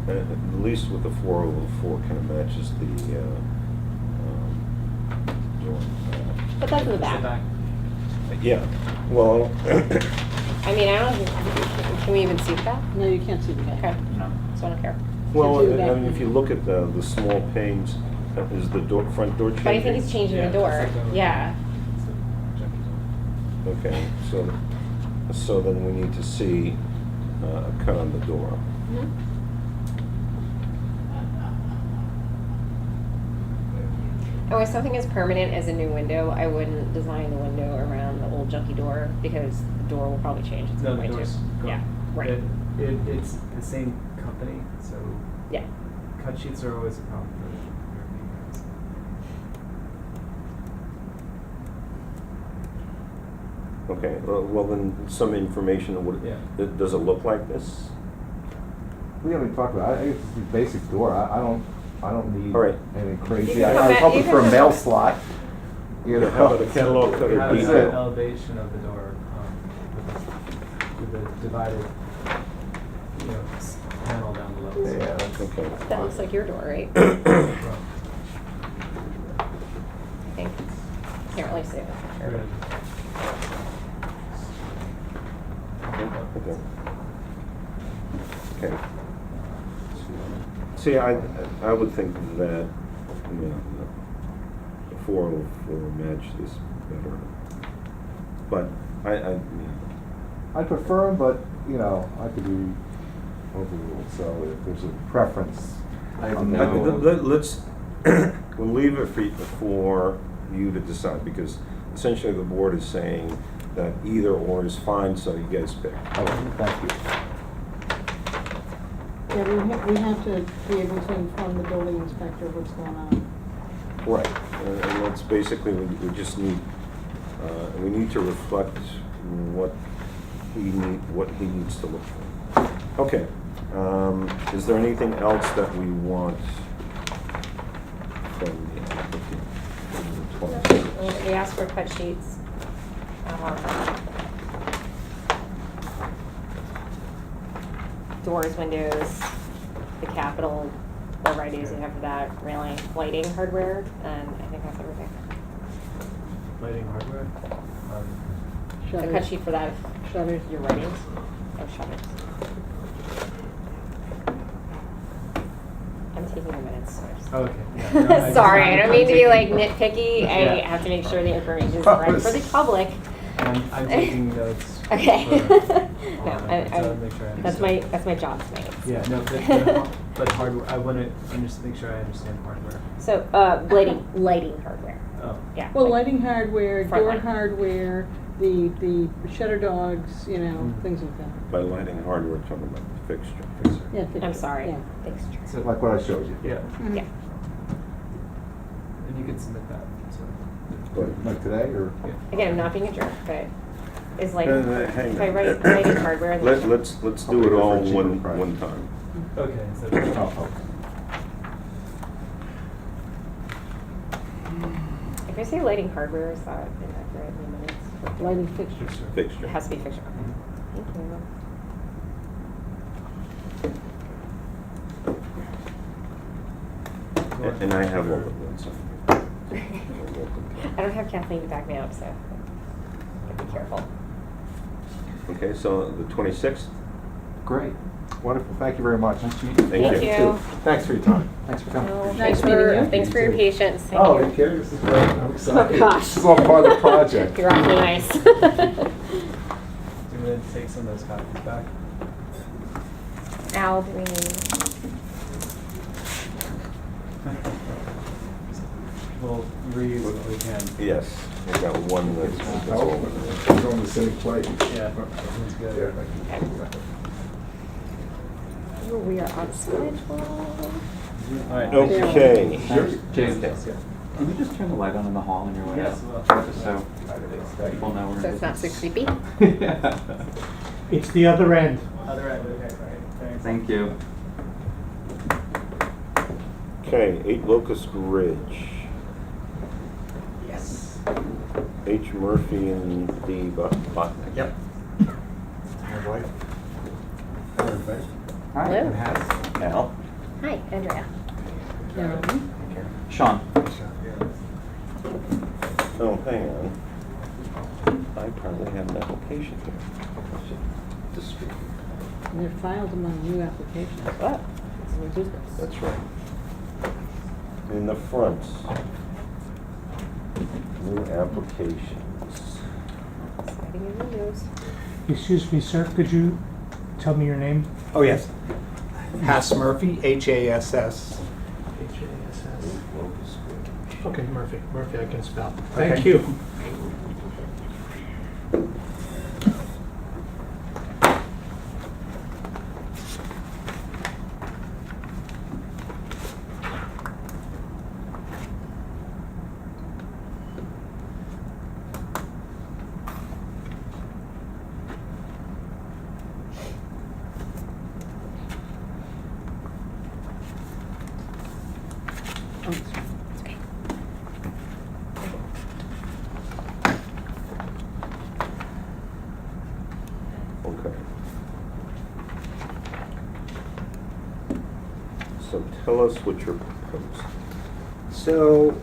At least with the 404 kind of matches the joint. But that's in the Is it back. Yeah, well, I mean, I don't. Can we even see the back? No, you can't see the back. Okay, No. so I don't care. well, Can't see the I back. mean, if you look at the small panes, is the front door changing? But I think he's changing Yeah, the door. it's like a- Yeah. It's a junkie zone. Okay, so then we need to see a cut on the door. Mhm. And when something as permanent as a new window, I wouldn't design the window around the old junky door because the door will probably change at No, some the point too. door's gone. Yeah, right. It's the same company, so Yeah. cut sheets are always a problem for European guys. Okay, well then, some information, Yeah. does it look like this? We haven't even talked about it. It's the basic door. I don't need All right. anything You crazy. can I come was back- hoping you for a can mail come- slot. How about a catalog cutter? How is That's it. the elevation of the door, with the divided, panel down below? Yeah, that's Okay. That looks like your door, right? I think. Can't really see it. in the picture. Okay. Okay. See, I would think that, the 404 match this better. But I prefer them, but, I could be overruled, so if there's a preference. I have on no- that. let's, we'll leave it for you to decide, because essentially the board is saying that either or is fine, so you guys pick. Oh, thank you. Yeah, we have to be able to inform the building inspector what's going on. Right, and that's basically, we just need, we need to reflect what he needs to look for. Okay, is there anything else that we want from the applicant? We asked for cut sheets. Doors, windows, the capital, varieties you have for that, railing, lighting, hardware, and I think that's everything. Lighting hardware, The cut Shutters. sheet for that, Shutters. your writings, shutters. I'm taking the minutes. okay. Yeah, no, I just- Sorry, I don't mean to be like I'm nitpicky. I Yeah. have to make sure the information is correct for the public. I'm taking notes. Okay. for- No, so make sure I that's understand. my job tonight. Yeah, no, but hardware, I want to make sure I understand hardware. So, lighting hardware. Oh, Yeah. Well, like- lighting hardware, Front door light. hardware, the shutter dogs, Mm. things like that. By lighting hardware, talking about the fixture. Yeah, I'm sorry. Yeah. Fixture. so, Like what I showed you. yeah, Mhm. Yeah. and you can submit that, so. Like today, or? Yeah. Again, I'm not being a jerk, but is Hang lighting, if I write lighting hardware in the. Let's I'll do pay it for all a cheaper one price. time. Okay, so. Oh, If I say lighting hardware, is that inaccurate in the minutes? Lighting fixtures. Sure. It Fixture. has to be fixture. Okay. Thank you. Yep, and I have all of those. I don't have Kathleen to back me up, so be careful. Okay, so the 26th? Great. Wonderful, thank you very much. Nice to meet you. Thank Thank you. you. Than's for your time. Thanks for coming. No, Nice thanks meeting for you. thanks for your patience. Thank Oh, you. are you kidding? This is great. I'm excited. Oh, gosh. This is all part of the project. You're awfully nice. Do you want to take some of those copies back? Al, do we need? We'll reuse what we can. Yes, I got one that's Oh, over. it's on the same plate. Yeah, that's good. Oh, we are on schedule. All right. Okay. James, Yeah. can you just turn the light on in the hall on your way Yes, out? I will. Just so people know we're in So it's not so business. creepy. Yeah. It's the other end. Other end, okay, right, thanks. Thank you. Okay, 8 Locust Ridge. Yes. H. Murphy and D. Botnick. Yep. My wife. Hi. Hello. Al? Hi, Andrea. Sean. Oh, hang on. I probably have an application here. I should distribute. And they're filed among new applications. What? It's new business. That's right. In the front. New applications. Exciting in the news. Excuse me, sir, could you tell me your name? Oh, yes. Hass Murphy, Hass. Locust Ridge. Okay, Murphy. Murphy, I can spell. Okay. Thank you. Oh, it's fine. It's okay. Okay. So tell us what you're proposing. So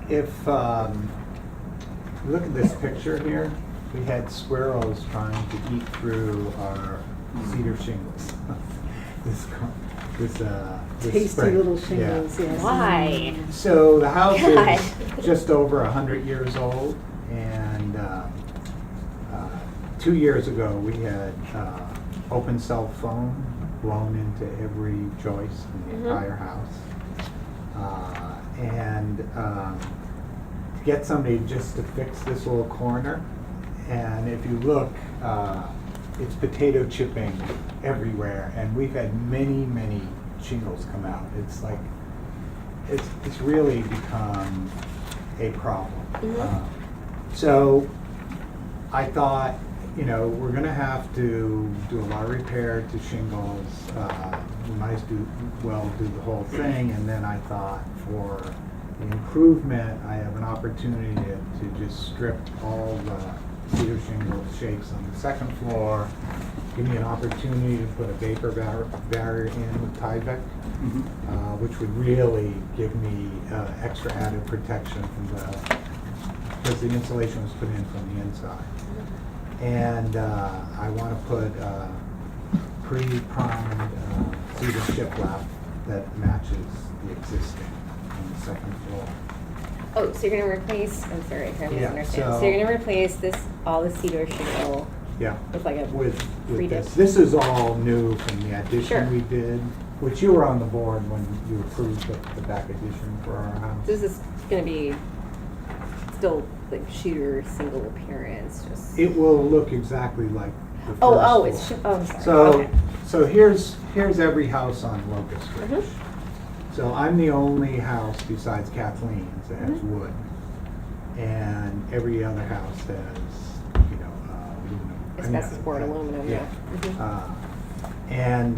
if you look at this picture here, we had squirrels trying to eat through our cedar shingles. This Tasty spring. little Yeah. shingles, yes. Why? So the house God. is just over 100 years old, and 2 years ago we had open cell phone blown into every joist in the Mhm. entire house, and to get somebody just to fix this little corner, and if you look, it's potato chipping everywhere, and we've had many shingles come out. It's like it's really become a problem. Mhm. So I thought, you know, we're gonna have to do a lot of repair to shingles. We might as well do the whole thing, and then I thought for the improvement, I have an opportunity to just strip all the cedar shingle shakes on the second floor, give me an opportunity to put a vapor barrier in with Tyvek, which would really give me extra added protection from because the insulation was put in from the inside. And I want to put pre-primed cedar shiplap that matches the existing on the second floor. Oh, so you're gonna replace, I'm sorry, I kind of Yeah, misunderstand. So so- you're gonna replace this, all the cedar shingle Yeah. with like a With pre-dip? this. This is all new from the Sure. addition we did, which you were on the board when you approved the back addition for our house. So this is gonna be still like shooter single appearance, just. It will look exactly like the first Oh, it's, floor. oh, I'm sorry. So, Okay. so here's every house on Locust Ridge. Mhm. So I'm the only house besides Kathleen's that has Mhm. wood. And every other house has, you know, aluminum. I mean, Asbestos board, aluminum, yeah. Mhm. And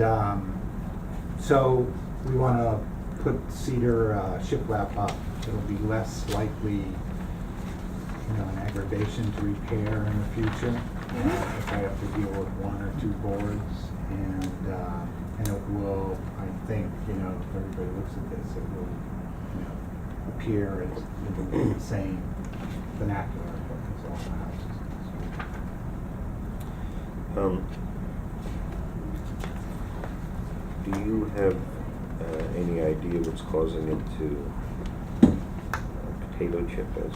so we want to put cedar shiplap up. It'll be less likely, you know, an aggravation to repair in the future if I have to deal with one or two boards. And it will, I think, you know, if everybody looks at this, it will appear as in the same vernacular as all the houses. Do you have any idea what's causing it to potato chip as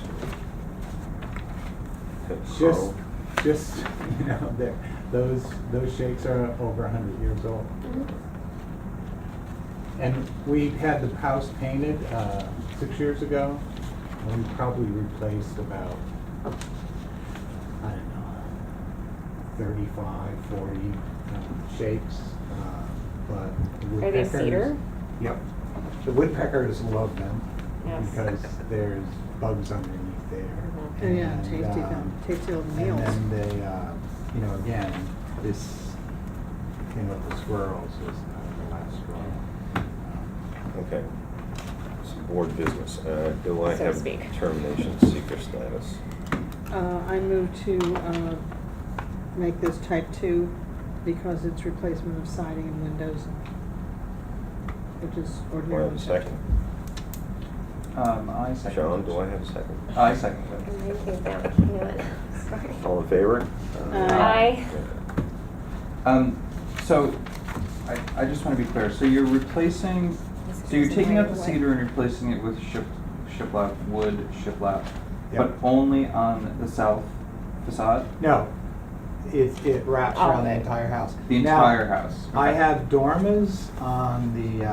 Just, those shakes are over 100 years old. And we had the house painted 6 years ago, and we probably replaced about, I don't know, 35, 40 shakes. But the Are they woodpeckers- cedar? Yep. The woodpeckers love them Yes. because there's bugs underneath there. Oh, yeah, And, tasty old meals. And then they, again, this thing with the squirrels was the last straw. Okay. It's board business. Do I So to have speak. termination seeker status? I move to make this type 2 because it's replacement of siding and windows, which is Do I ordinarily. have a second? I second. John, do I have a second? I second I'm it. writing things down. Hang on. Sorry. All in favor? Aye. So, I just want to be clear, so you're replacing, so you're taking out the cedar and replacing it with shiplap, wood shiplap, but Yep. only on the south facade? No, it wraps Oh, around the okay. entire house. The Now, entire house? I Okay. have dormers on the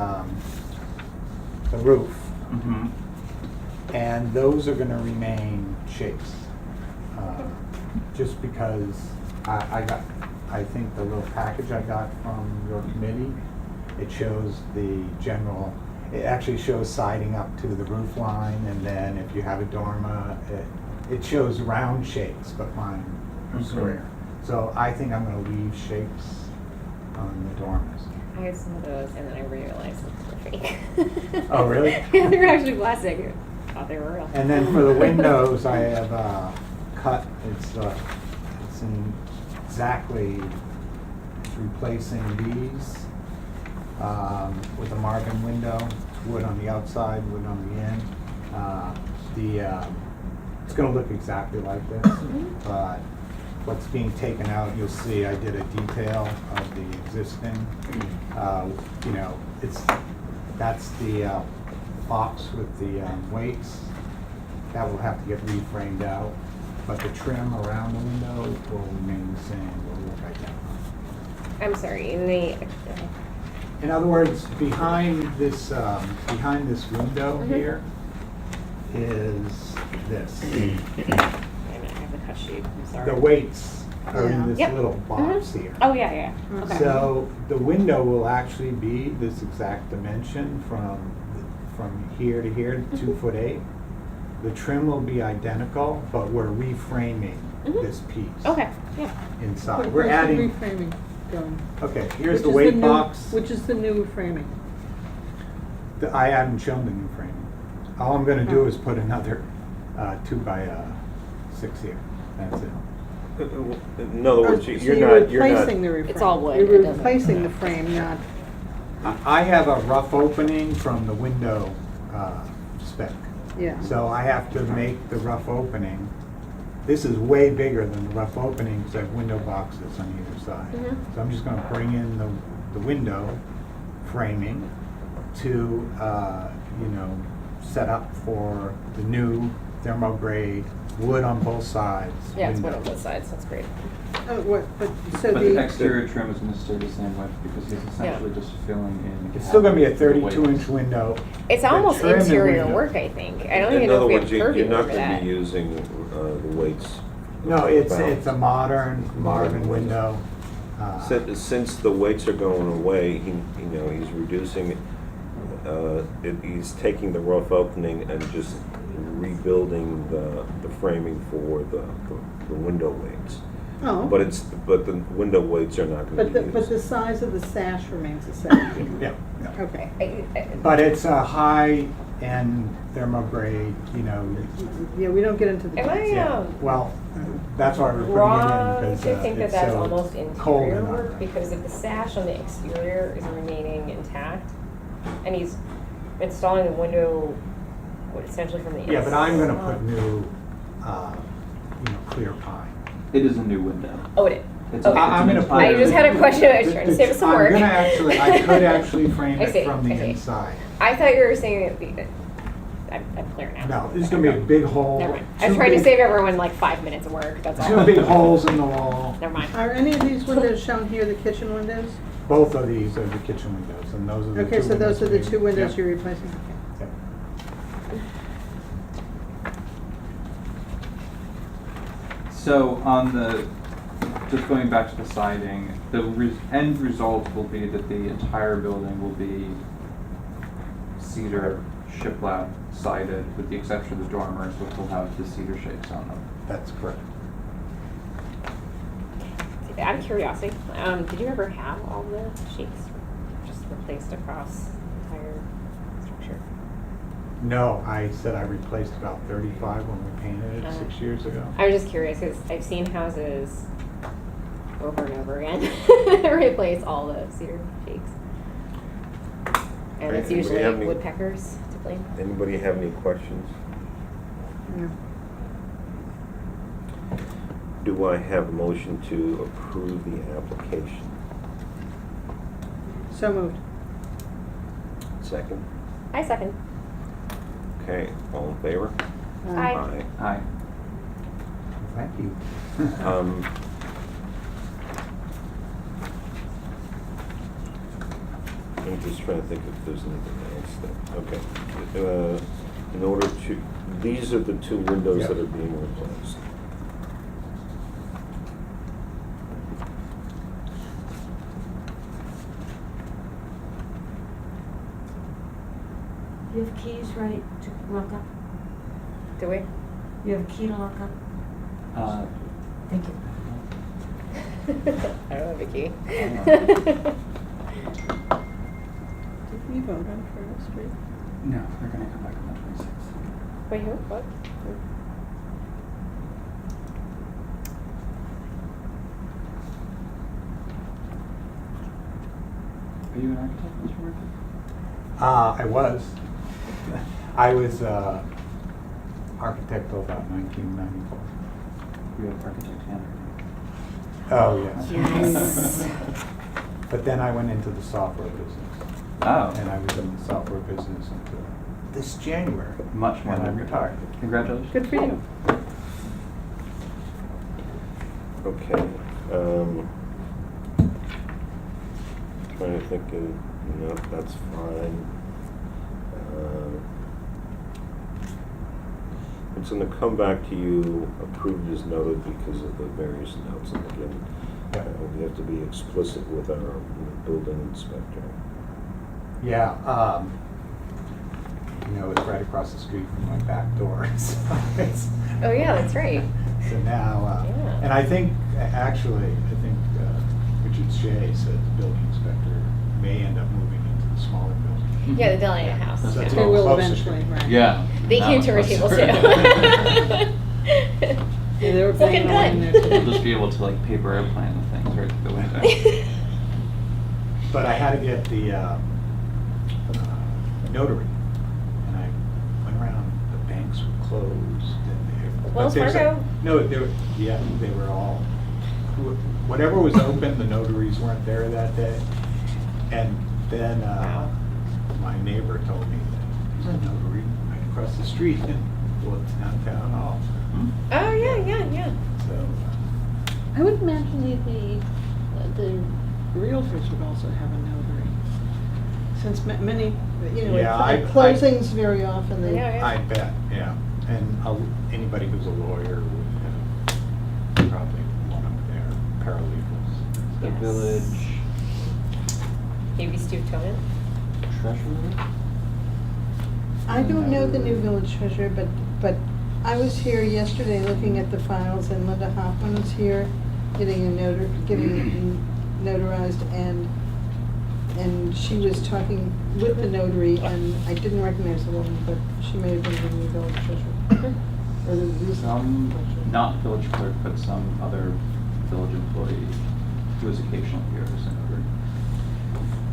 roof, Mhm. and those are gonna remain shakes. Just because I think the little package I got from your committee, it shows it actually shows siding up to the roof line, and then if you have a dormer, it shows round shakes, but mine are Mhm. square. So I think I'm gonna leave shakes on the dormers. I had some of those, and then I realized they're fake. Oh, really? Yeah, they're actually plastic. I thought they were real. And then for the windows, I have cut, it's exactly replacing these with a Marvin window, wood on the outside, wood on the end. It's gonna look exactly like this, but what's being taken out, you'll see I did a detail of the existing. That's the box with the weights. That will have to get reframed out, but the trim around the window will remain the same, will look identical. I'm sorry. In other words, behind this window Mhm. here is this. I have the cut sheet. I'm sorry. The weights are in this Yep. little box Mhm. here. Oh, yeah. Okay. So the window will actually be this exact dimension from here to here, 2'8". The trim will be identical, but we're reframing Mhm. this piece Okay. Yeah. inside. Where's We're the adding, reframing going? okay, here's Which the is weight new- box. Which is the new framing? I haven't shown the new framing. All I'm gonna do is put another 2x6 here. That's it. In other words, So you're you're not, replacing the reframe. It's all wood, You're it doesn't- replacing the frame, not, I have a rough opening from the window spec. yeah. So I have to make the rough opening. This is way bigger than the rough opening because I have window boxes on either side. Mhm. So I'm just gonna bring in the window framing to, set up for the new thermal grade wood on both sides. Yeah, it's wood window. on both sides. That's great. So But the the, exterior trim is gonna stay the same width because he's essentially just filling in. It's still gonna be a the 32-inch weights. window. It's The almost trim and interior window. work, I think. I don't in even know other if we words, have purview you're not over going that. to be using the weights. No, it's balance. a modern Marvin window. Since the weights are going away, he's reducing, he's taking the rough opening and just rebuilding the framing for the window weights. oh, But the window weights are not going to be but the used. size of the sash remains the same. Yeah. Okay. But it's a high-end thermal grade, Yeah, we don't get into the. Am I, yeah. Well, that's why we're putting wrong it in to because think that it's that's so almost cold interior in our work? house. Because if the sash on the exterior is remaining intact, and he's installing the window what, essentially from the inside? Yeah, but I'm gonna put new, clear pine. It is a new window. Oh, it is. It's Okay. I'm gonna put. I just had a question, I was trying to save us some work. I could actually frame I see, it from the I see. inside. I thought you were saying I'm clear now. No, there's gonna be a big hole. Never mind. I was two trying to big- save everyone like 5 minutes of work, that's all. Two big holes in the wall. Never mind. Are any of these windows shown here, the kitchen windows? Both of these are the kitchen windows, and those are the two Okay, so those are the windows two we- windows yep. you're replacing, okay. Yep. So on the, just going back to the siding, the end result will be that the entire building will be cedar shiplap sided, with the exception of the dormers, which will have the cedar shakes on them. That's correct. Out of curiosity, did you ever have all the shakes just replaced across the entire structure? No, I said I replaced about 35 when we painted it 6 years ago. I was just curious because I've seen houses over and over again replace all the cedar shakes. And Right, it's anybody usually have any- woodpeckers to blame. Anybody have any questions? No. Do I have a motion to approve the application? So moved. Second? I second. Okay, all in favor? Aye. Aye. Thank you. Um, I'm just trying to think if there's anything else that, okay. In order to, these are the two windows Yeah. that are being replaced. You have keys, right, to lock up? Do we? You have a key to lock up? Thank you. I don't have a key. Did we vote on Furnace Street? No, they're gonna come back on the 26th. Wait, who? What? Are you an architect, Mr. Murphy? I was. I was architect till about 1994. You have architect handwriting. Oh, yes. Yes. But then I went into the software business. Oh. And I was in the software business until this January. Much more And I than retired. Congratulations. Good for you. Okay, trying to think of, no, that's fine. It's gonna come back to you, approved as noted because of the various notes, and again, Yeah. we have to be explicit with our building inspector. Yeah, it's right across the street from my back door. So it's- Oh yeah, that's right. So now, Yeah. and I think, actually, Richard Shea said the building inspector may end up moving into the smaller building. Yeah, the Delia house. So that's yeah. They will closer. eventually, right. Yeah. They that came was to our closer. table too. Yeah, they were It's looking banging away in good. there We'll today. just be able to like paper airplane the things right through the window. But I had to get the notary, and I went around, the banks were closed. And but Wells there's a- Fargo? No, they were all, whatever was open, the notaries weren't there that day. And then Wow. my neighbor told me that there's a notary right across the street in downtown hall. Oh yeah. So, I would imagine the realtors would also have a notary. Since many, Yeah, at closings very often, they. Yeah. I bet, yeah. And anybody who's a lawyer would have probably one of their paralegals. The Yes. village Maybe Steve Toman. treasurer? I don't know the new village treasurer, but I was here yesterday looking at the files, and Linda Hoffman was here getting notarized, and she was talking with the notary, and I didn't recognize the woman, but she may have been the new village treasurer. Or the recent Some, village treasurer. not village clerk, but some other village employee who is occasionally here as a notary.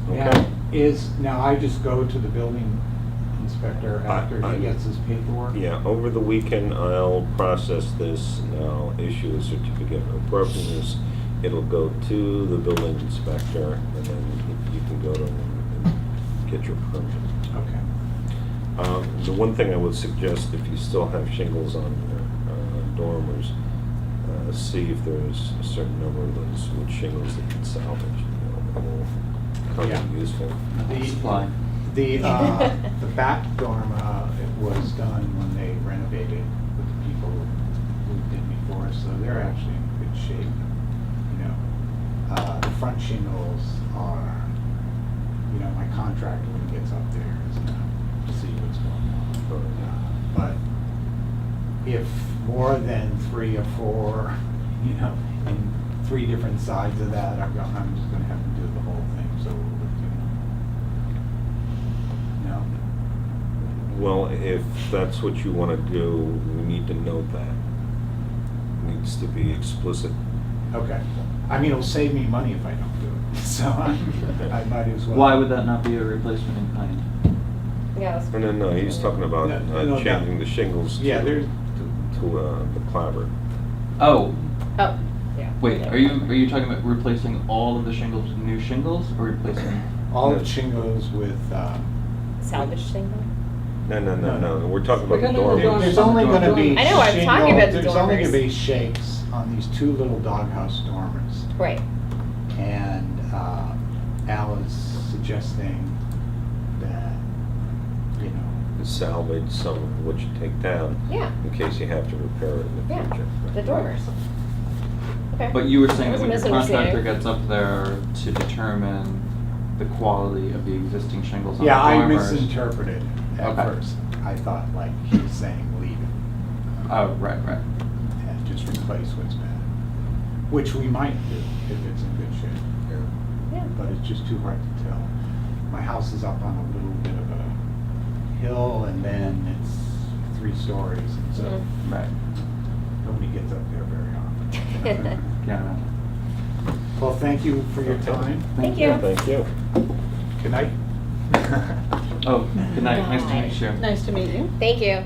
Now, now I just go to the building inspector I- after I- he gets his paperwork? Yeah, over the weekend, I'll process this and I'll issue a certificate of appropriateness. It'll go to the building inspector and then you can go to him and get your permit. Okay. The one thing I would suggest, if you still have shingles on your dormers, see if there's a certain number of those wood shingles that you can salvage. That will come Yeah. in useful. Supply. The back dorm, it was done when they renovated with the people who moved in before us, so they're actually in good shape. You know, the front shingles are, you know, my contractor when he gets up there is gonna see what's going on. But if more than 3 or 4, you know, in 3 different sides of that, I'm just gonna have to do the whole thing, so, you know. No? Well, if that's what you want to do, we need to note that. Needs to be explicit. Okay. I mean, it'll save me money if I don't do it, so I might as well. Why would that not be a replacement in kind? Yeah, that's. No, he's talking about No, changing the shingles to, Yeah, there's, to the clapboard. Oh, Oh, yeah. wait, are you talking about replacing all of the shingles with new shingles, or replacing? all the shingles with, Salvage shingle? No, we're talking We're about the gonna have dormers. there's only gonna be I know, I'm talking about the There's only gonna dormers. be shakes on these 2 little doghouse dormers. Right. And Al is suggesting that, you know, Salvage some of what you take down Yeah. in case you have to repair it in the Yeah. future. The dormers. Okay. But you were saying That that was a when your contractor misunderstanding. gets up there to determine the quality of the existing shingles on the yeah, I dormers. misinterpreted at Okay. first. I thought like he's saying leave it. Oh, right. And just replace what's bad. Which we might do if it's in good shape. Yeah. But it's just too hard to tell. My house is up on a little bit of a hill and then it's 3 stories and so Mm. Right. nobody gets up there very often. Yeah. Well, thank you for your time. Thank you. Thank you. Good night. Oh, good night. Nice to meet you. Nice to meet you. Thank you.